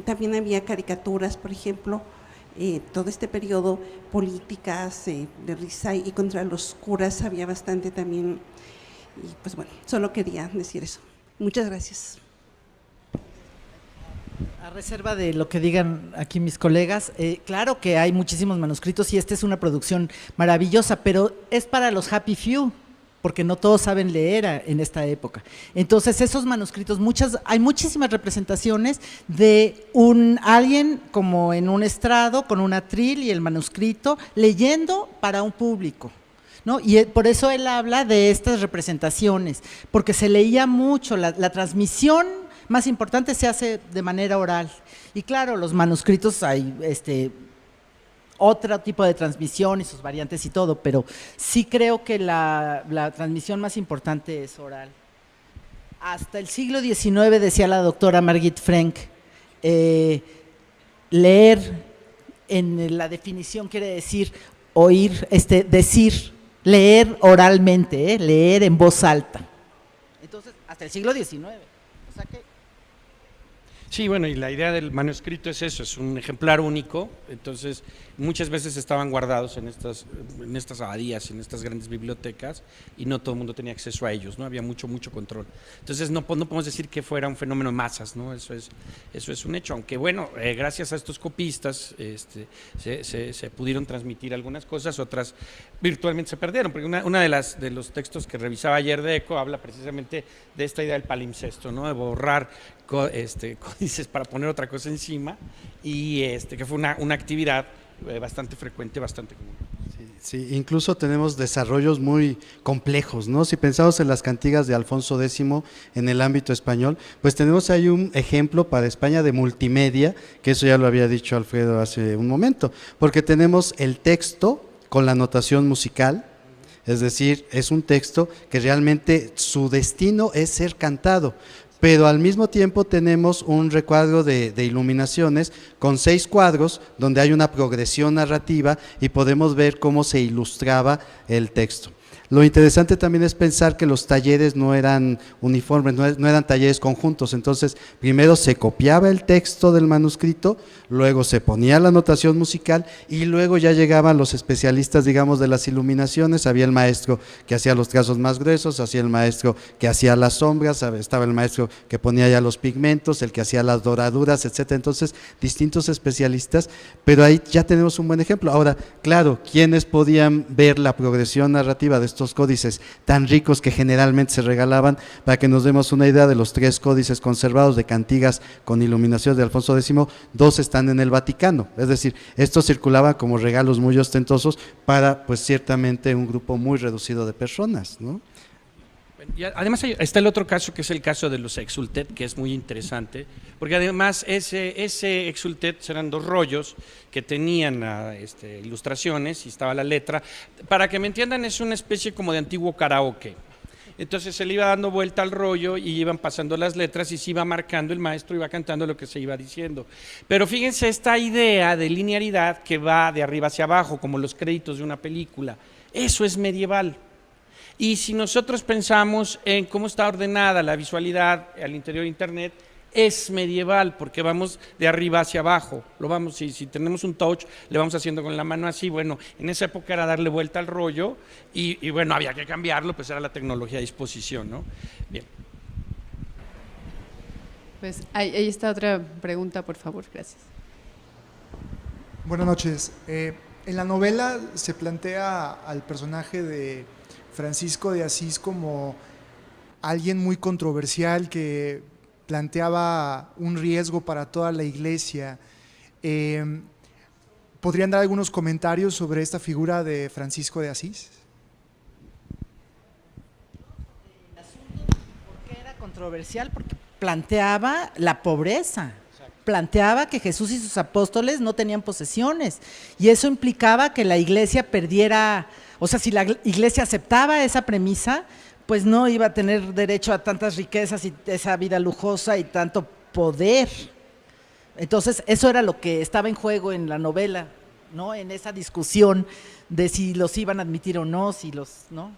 también había caricaturas, por ejemplo, todo este periodo, políticas de risa, y contra los curas había bastante también. Y pues bueno, solo quería decir eso. Muchas gracias. A reserva de lo que digan aquí mis colegas, claro que hay muchísimos manuscritos y esta es una producción maravillosa, pero es para los happy few, porque no todos saben leer en esta época. Entonces, esos manuscritos, hay muchísimas representaciones de alguien como en un estrado, con un atril y el manuscrito, leyendo para un público, ¿no? Y por eso él habla de estas representaciones, porque se leía mucho, la transmisión más importante se hace de manera oral. Y claro, los manuscritos hay otro tipo de transmisión y sus variantes y todo, pero sí creo que la transmisión más importante es oral. Hasta el siglo XIX, decía la doctora Margit Frank, leer en la definición quiere decir oír, decir, leer oralmente, leer en voz alta. Entonces, hasta el siglo XIX. O sea que… Sí, bueno, y la idea del manuscrito es eso, es un ejemplar único, entonces muchas veces estaban guardados en estas abadías, en estas grandes bibliotecas, y no todo el mundo tenía acceso a ellos, ¿no? Había mucho control. Entonces no podemos decir que fuera un fenómeno de masas, ¿no? Eso es un hecho, aunque bueno, gracias a estos copistas se pudieron transmitir algunas cosas, otras virtualmente se perdieron, porque una de los textos que revisaba ayer de ECO habla precisamente de esta idea del palimpsesto, ¿no? De borrar códices para poner otra cosa encima, y que fue una actividad bastante frecuente, bastante común. Sí, incluso tenemos desarrollos muy complejos, ¿no? Si pensamos en las cantigas de Alfonso X en el ámbito español, pues tenemos ahí un ejemplo para España de multimedia, que eso ya lo había dicho Alfredo hace un momento, porque tenemos el texto con la notación musical, es decir, es un texto que realmente su destino es ser cantado, pero al mismo tiempo tenemos un recuadro de iluminaciones con 6 cuadros donde hay una progresión narrativa y podemos ver cómo se ilustraba el texto. Lo interesante también es pensar que los talleres no eran uniformes, no eran talleres conjuntos, entonces primero se copiaba el texto del manuscrito, luego se ponía la notación musical y luego ya llegaban los especialistas, digamos, de las iluminaciones. Había el maestro que hacía los trazos más gruesos, hacía el maestro que hacía las sombras, estaba el maestro que ponía ya los pigmentos, el que hacía las doraduras, etcétera. Entonces, distintos especialistas, pero ahí ya tenemos un buen ejemplo. Ahora, claro, ¿quiénes podían ver la progresión narrativa de estos códices tan ricos que generalmente se regalaban? Para que nos demos una idea de los 3 códices conservados de cantigas con iluminación de Alfonso X, 2 están en el Vaticano, es decir, estos circulaban como regalos muy ostentosos para, pues ciertamente, un grupo muy reducido de personas, ¿no? Y además está el otro caso, que es el caso de los exultet, que es muy interesante, porque además ese exultet eran 2 rollos que tenían ilustraciones y estaba la letra. Para que me entiendan, es una especie como de antiguo karaoke. Entonces se le iba dando vuelta al rollo y iban pasando las letras y se iba marcando, el maestro iba cantando lo que se iba diciendo. Pero fíjense esta idea de linearidad que va de arriba hacia abajo, como los créditos de una película. Eso es medieval. Y si nosotros pensamos en cómo está ordenada la visualidad al interior de Internet, es medieval, porque vamos de arriba hacia abajo. Si tenemos un touch, le vamos haciendo con la mano así. Bueno, en esa época era darle vuelta al rollo y bueno, había que cambiarlo, pues era la tecnología a disposición, ¿no? Bien. Pues ahí está otra pregunta, por favor, gracias. Buenas noches. En la novela se plantea al personaje de Francisco de Asís como alguien muy controversial que planteaba un riesgo para toda la iglesia. ¿Podrían dar algunos comentarios sobre esta figura de Francisco de Asís? El asunto, ¿por qué era controversial? Porque planteaba la pobreza. Planteaba que Jesús y sus apóstoles no tenían posesiones y eso implicaba que la iglesia perdiera, o sea, si la iglesia aceptaba esa premisa, pues no iba a tener derecho a tantas riquezas y esa vida lujosa y tanto poder. Entonces, eso era lo que estaba en juego en la novela, ¿no? En esa discusión de si los iban a admitir o no, ¿no?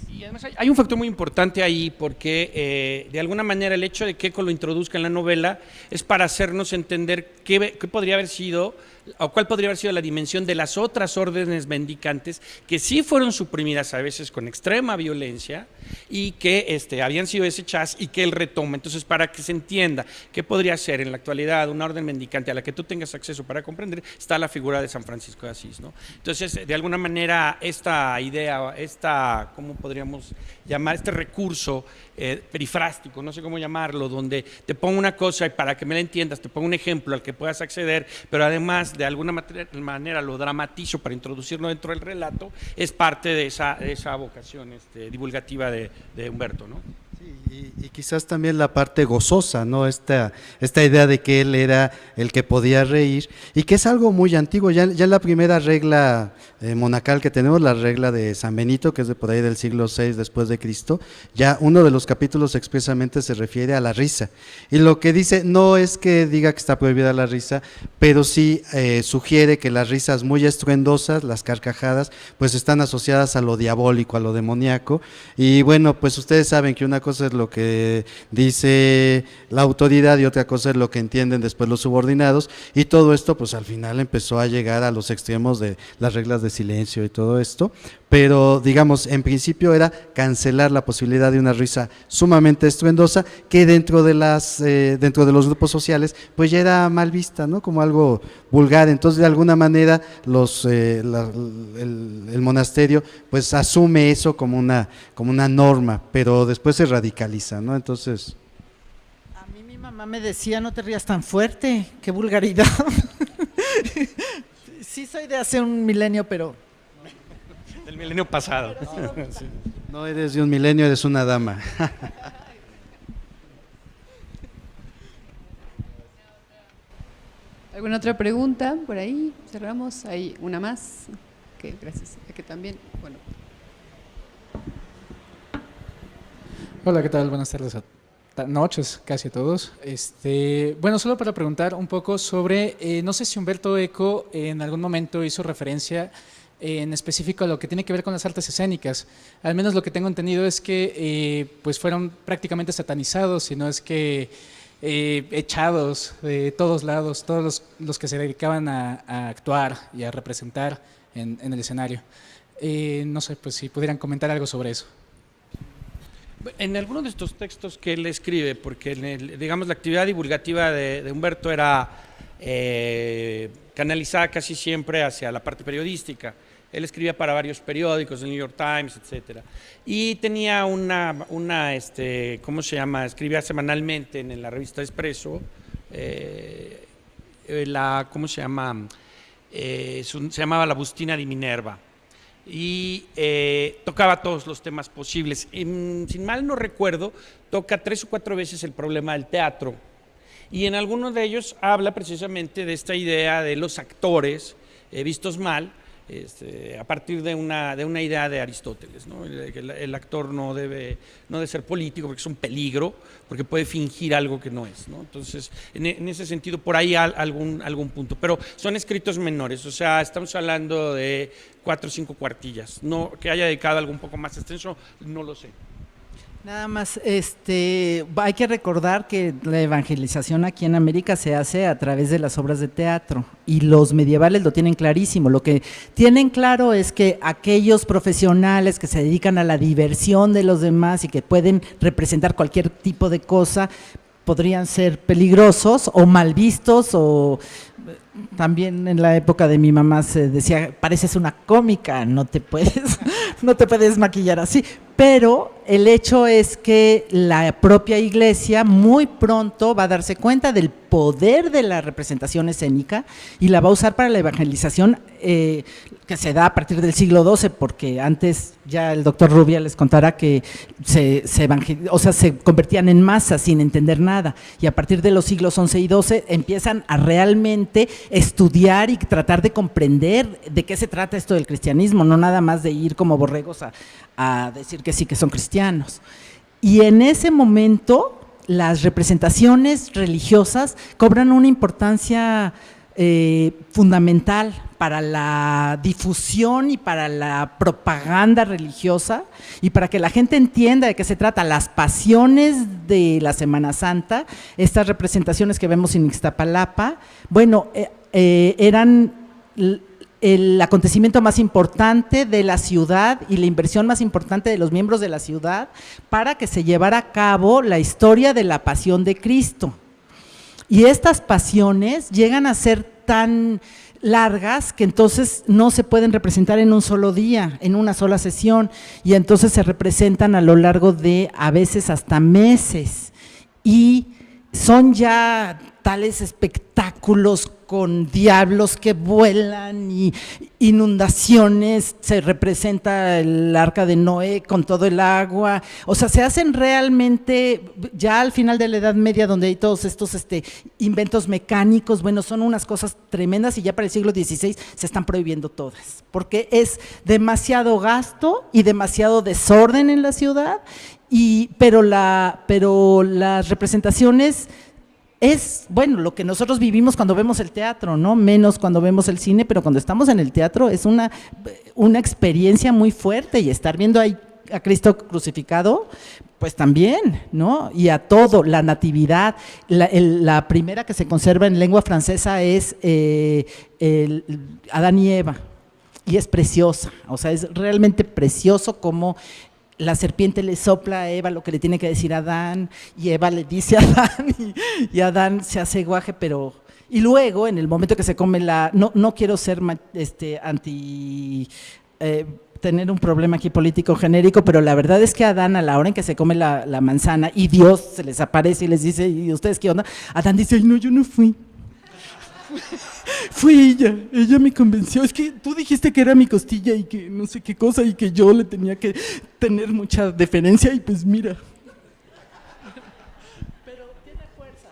Y además hay un factor muy importante ahí, porque de alguna manera el hecho de que Eco lo introduzca en la novela es para hacernos entender qué podría haber sido, o cuál podría haber sido la dimensión de las otras órdenes mendicantes que sí fueron suprimidas a veces con extrema violencia y que habían sido desechadas y que él retoma. Entonces, para que se entienda qué podría ser en la actualidad una orden mendicante a la que tú tengas acceso para comprender, está la figura de San Francisco de Asís, ¿no? Entonces, de alguna manera, esta idea, ¿cómo podríamos llamar? Este recurso perifrástico, no sé cómo llamarlo, donde te pongo una cosa y para que me la entiendas, te pongo un ejemplo al que puedas acceder, pero además de alguna manera lo dramatizo para introducirlo dentro del relato, es parte de esa vocación divulgativa de Humberto, ¿no? Y quizás también la parte gozosa, ¿no? Esta idea de que él era el que podía reír y que es algo muy antiguo. Ya la primera regla monacal que tenemos, la regla de San Benito, que es de por ahí del siglo VI después de Cristo, ya uno de los capítulos expresamente se refiere a la risa. Y lo que dice no es que diga que está prohibida la risa, pero sí sugiere que las risas muy estruendosas, las carcajadas, pues están asociadas a lo diabólico, a lo demoníaco. Y bueno, pues ustedes saben que una cosa es lo que dice la autoridad y otra cosa es lo que entienden después los subordinados, y todo esto pues al final empezó a llegar a los extremos de las reglas de silencio y todo esto, pero digamos en principio era cancelar la posibilidad de una risa sumamente estruendosa que dentro de los grupos sociales pues ya era mal vista, ¿no? Como algo vulgar. Entonces de alguna manera el monasterio pues asume eso como una norma, pero después se radicaliza, ¿no? Entonces a mí mi mamá me decía, no te rías tan fuerte, qué vulgaridad. Sí soy de hace un milenio, pero Del milenio pasado. sí. No eres de un milenio, eres una dama. ¿Alguna otra pregunta por ahí? Cerramos. Hay una más. Ok, gracias. Que también, bueno. Hola, ¿qué tal? Buenas tardes, noches casi a todos. Bueno, solo para preguntar un poco sobre, no sé si Humberto Eco en algún momento hizo referencia en específico lo que tiene que ver con las artes escénicas. Al menos lo que tengo entendido es que pues fueron prácticamente satanizados, si no es que echados de todos lados, todos los que se dedicaban a actuar y a representar en el escenario. No sé, pues si pudieran comentar algo sobre eso. En algunos de estos textos que él escribe, porque digamos la actividad divulgativa de Humberto era canalizada casi siempre hacia la parte periodística. Él escribía para varios periódicos, el New York Times, etcétera. Y tenía ¿cómo se llama? Escribía semanalmente en la revista Expresso, ¿cómo se llama? Se llamaba La Bustina di Minerva. Y tocaba todos los temas posibles. Sin mal no recuerdo, toca 3 o 4 veces el problema del teatro. Y en algunos de ellos habla precisamente de esta idea de los actores vistos mal, a partir de una idea de Aristóteles, ¿no? El actor no debe ser político porque es un peligro, porque puede fingir algo que no es, ¿no? Entonces, en ese sentido, por ahí algún punto. Pero son escritos menores, o sea, estamos hablando de 4 o 5 cuartillas. No, que haya dedicado algo un poco más extenso, no lo sé. Nada más, hay que recordar que la evangelización aquí en América se hace a través de las obras de teatro y los medievales lo tienen clarísimo. Lo que tienen claro es que aquellos profesionales que se dedican a la diversión de los demás y que pueden representar cualquier tipo de cosa podrían ser peligrosos o mal vistos, o también en la época de mi mamá se decía, pareces una cómica, no te puedes maquillar así. Pero el hecho es que la propia iglesia muy pronto va a darse cuenta del poder de la representación escénica y la va a usar para la evangelización que se da a partir del siglo XII, porque antes ya el doctor Rubia les contará que se convertían en masas sin entender nada, y a partir de los siglos XI y XII empiezan a realmente estudiar y tratar de comprender de qué se trata esto del cristianismo, no nada más de ir como borregos a decir que sí, que son cristianos. Y en ese momento las representaciones religiosas cobran una importancia fundamental para la difusión y para la propaganda religiosa, y para que la gente entienda de qué se trata. Las pasiones de la Semana Santa, estas representaciones que vemos en Ixtapalapa, bueno, eran el acontecimiento más importante de la ciudad y la inversión más importante de los miembros de la ciudad para que se llevara a cabo la historia de la pasión de Cristo. Y estas pasiones llegan a ser tan largas que entonces no se pueden representar en un solo día, en una sola sesión, y entonces se representan a lo largo de a veces hasta meses, y son ya tales espectáculos con diablos que vuelan y inundaciones, se representa el arca de Noé con todo el agua, o sea, se hacen realmente, ya al final de la Edad Media, donde hay todos estos inventos mecánicos, bueno, son unas cosas tremendas, y ya para el siglo XVI se están prohibiendo todas, porque es demasiado gasto y demasiado desorden en la ciudad, pero las representaciones es, bueno, lo que nosotros vivimos cuando vemos el teatro, ¿no? Menos cuando vemos el cine, pero cuando estamos en el teatro es una experiencia muy fuerte, y estar viendo ahí a Cristo crucificado, pues también, ¿no? Y a todo, la natividad, la primera que se conserva en lengua francesa es Adán y Eva, y es preciosa, o sea, es realmente precioso como la serpiente le sopla a Eva lo que le tiene que decir a Adán, y Eva le dice a Adán, y Adán se hace guaje, pero… Y luego, en el momento que se come no quiero ser tener un problema aquí político genérico, pero la verdad es que Adán, a la hora en que se come la manzana, y Dios se les aparece y les dice, ¿y ustedes qué onda? Adán dice, ay, no, yo no fui. Fue ella me convenció, es que tú dijiste que era mi costilla y que no sé qué cosa, y que yo le tenía que tener mucha deferencia, y pues mira. Pero tiene fuerza.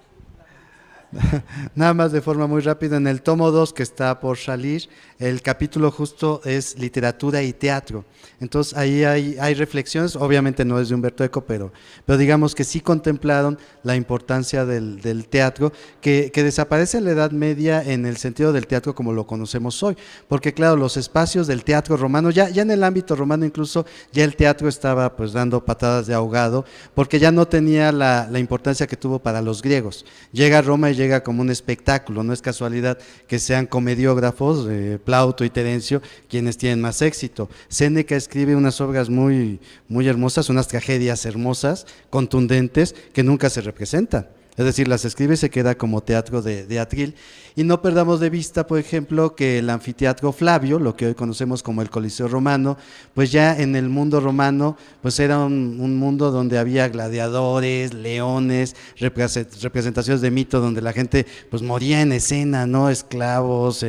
Nada más de forma muy rápida, en el tomo 2 que está por salir, el capítulo justo es literatura y teatro. Entonces ahí hay reflexiones, obviamente no es de Humberto Eco, pero digamos que sí contemplaron la importancia del teatro, que desaparece en la Edad Media en el sentido del teatro como lo conocemos hoy, porque claro, los espacios del teatro romano, ya en el ámbito romano incluso, ya el teatro estaba pues dando patadas de ahogado, porque ya no tenía la importancia que tuvo para los griegos. Llega a Roma y llega como un espectáculo, no es casualidad que sean comediógrafos, Plauto y Terencio, quienes tienen más éxito. Séneca escribe unas obras muy, muy hermosas, unas tragedias hermosas, contundentes, que nunca se representan. Es decir, las escribe y se queda como teatro de atril. Y no perdamos de vista, por ejemplo, que el anfiteatro Flavio, lo que hoy conocemos como el Coliseo Romano, pues ya en el mundo romano, pues era un mundo donde había gladiadores, leones, representaciones de mito, donde la gente pues moría en escena, ¿no? Esclavos,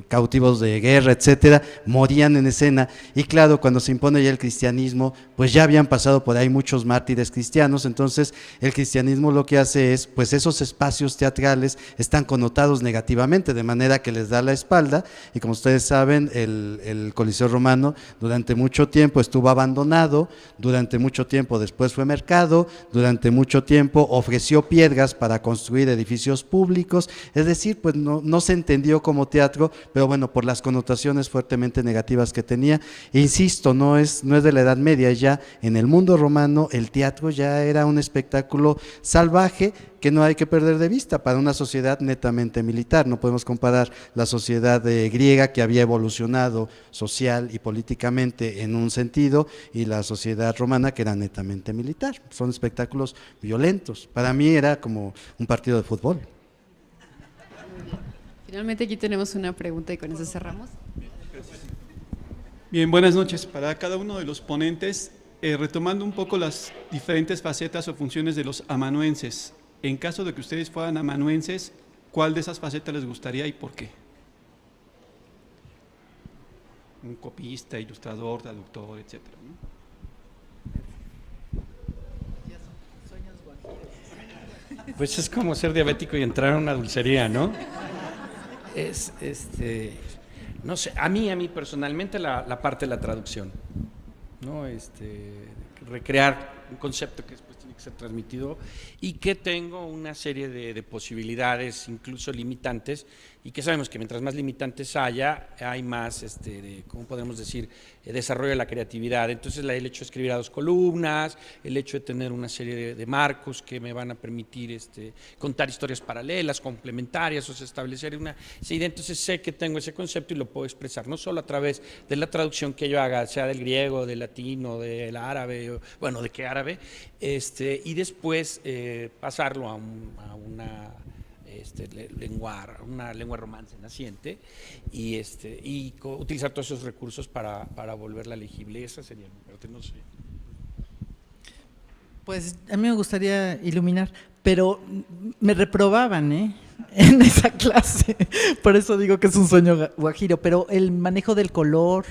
cautivos de guerra, etcétera, morían en escena. Y claro, cuando se impone ya el cristianismo, pues ya habían pasado por ahí muchos mártires cristianos, entonces el cristianismo lo que hace es, pues esos espacios teatrales están connotados negativamente, de manera que les da la espalda, y como ustedes saben, el Coliseo Romano durante mucho tiempo estuvo abandonado, durante mucho tiempo después fue mercado, durante mucho tiempo ofreció piedras para construir edificios públicos, es decir, pues no se entendió como teatro, pero bueno, por las connotaciones fuertemente negativas que tenía. E insisto, no es de la Edad Media, ya en el mundo romano el teatro ya era un espectáculo salvaje que no hay que perder de vista para una sociedad netamente militar. No podemos comparar la sociedad griega, que había evolucionado social y políticamente en un sentido, y la sociedad romana, que era netamente militar. Son espectáculos violentos. Para mí era como un partido de fútbol. Finalmente aquí tenemos una pregunta y con eso cerramos. Bien, buenas noches. Para cada uno de los ponentes, retomando un poco las diferentes facetas o funciones de los amanuenses, en caso de que ustedes fueran amanuenses, ¿cuál de esas facetas les gustaría y por qué? Un copista, ilustrador, traductor, etcétera, ¿no? Pues es como ser diabético y entrar a una dulcería, ¿no? No sé, a mí personalmente la parte de la traducción, ¿no? Recrear un concepto que después tiene que ser transmitido y que tengo una serie de posibilidades, incluso limitantes, y que sabemos que mientras más limitantes haya, hay más, ¿cómo podemos decir?, desarrollo de la creatividad. Entonces el hecho de escribir a 2 columnas, el hecho de tener una serie de marcos que me van a permitir contar historias paralelas, complementarias, o sea, establecer una idea. Entonces sé que tengo ese concepto y lo puedo expresar, no solo a través de la traducción que yo haga, sea del griego, del latino, del árabe, bueno, de qué árabe, y después pasarlo a una lengua romance naciente y utilizar todos esos recursos para volverla legible. Esa sería mi parte, no sé. Pues a mí me gustaría iluminar, pero me reprobaban en esa clase, por eso digo que es un sueño guajiro, pero el manejo del color,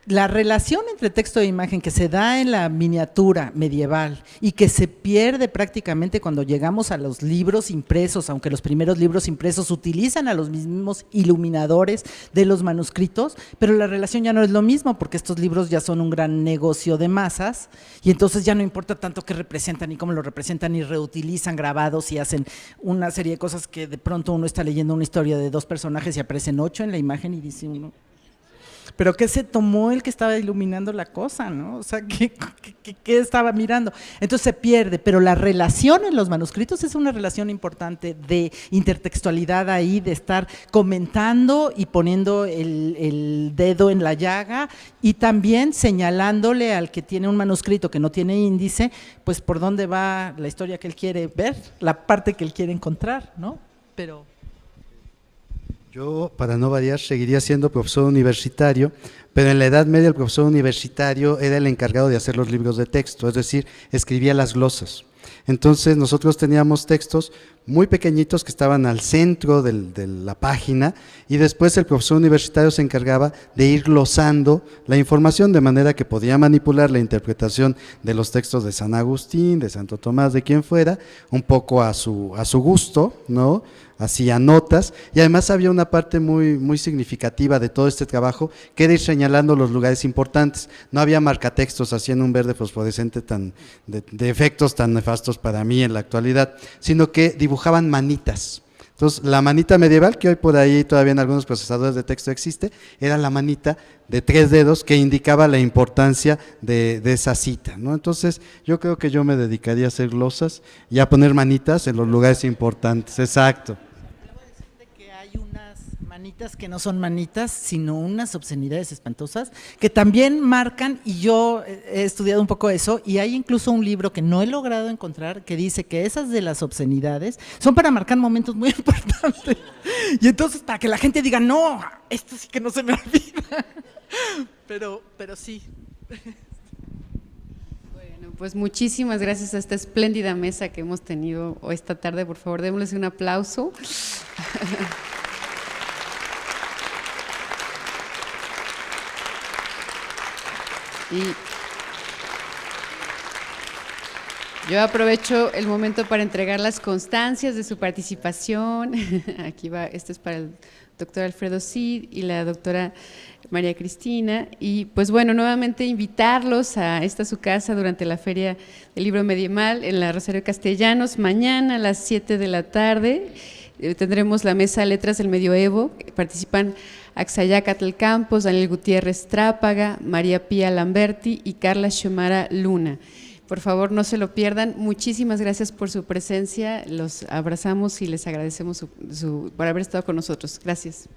la relación entre texto e imagen que se da en la miniatura medieval y que se pierde prácticamente cuando llegamos a los libros impresos, aunque los primeros libros impresos utilizan a los mismos iluminadores de los manuscritos, pero la relación ya no es lo mismo porque estos libros ya son un gran negocio de masas y entonces ya no importa tanto qué representan y cómo lo representan y reutilizan grabados y hacen una serie de cosas que de pronto uno está leyendo una historia de 2 personajes y aparecen 8 en la imagen y dice uno… Pero ¿qué se tomó el que estaba iluminando la cosa, no? O sea, ¿qué estaba mirando? Entonces se pierde, pero la relación en los manuscritos es una relación importante de intertextualidad ahí, de estar comentando y poniendo el dedo en la llaga y también señalándole al que tiene un manuscrito que no tiene índice, pues por dónde va la historia que él quiere ver, la parte que él quiere encontrar, ¿no? Pero… Yo, para no variar, seguiría siendo profesor universitario, pero en la Edad Media el profesor universitario era el encargado de hacer los libros de texto, es decir, escribía las glosas. Entonces nosotros teníamos textos muy pequeñitos que estaban al centro de la página, y después el profesor universitario se encargaba de ir glosando la información de manera que podía manipular la interpretación de los textos de San Agustín, de Santo Tomás, de quien fuera, un poco a su gusto, ¿no? Hacía notas, y además había una parte muy significativa de todo este trabajo, que era ir señalando los lugares importantes. No había marcatextos así en un verde fosforescente de efectos tan nefastos para mí en la actualidad, sino que dibujaban manitas. Entonces, la manita medieval, que hoy por ahí todavía en algunos procesadores de texto existe, era la manita de 3 dedos que indicaba la importancia de esa cita, ¿no? Entonces, yo creo que yo me dedicaría a hacer glosas y a poner manitas en los lugares importantes. Exacto. Debo decirte que hay unas manitas que no son manitas, sino unas obscenidades espantosas que también marcan, y yo he estudiado un poco eso, y hay incluso un libro que no he logrado encontrar que dice que esas de las obscenidades son para marcar momentos muy importantes. Y entonces para que la gente diga, no, esto sí que no se me olvida. Pero sí. Bueno, pues muchísimas gracias a esta espléndida mesa que hemos tenido hoy esta tarde. Por favor, démosles un aplauso. Y yo aprovecho el momento para entregar las constancias de su participación. Aquí va, esto es para el doctor Alfredo Cid y la doctora María Cristina. Y pues bueno, nuevamente invitarlos a esta su casa durante la Feria del Libro Medieval en la Rosario Castellanos. Mañana a las 7 de la tarde tendremos la mesa Letras del Medioevo. Participan Axayácatl Campos, Daniel Gutiérrez Trápaga, María Pía Lamberti y Carla Xiomara Luna. Por favor, no se lo pierdan. Muchísimas gracias por su presencia. Los abrazamos y les agradecemos por haber estado con nosotros. Gracias.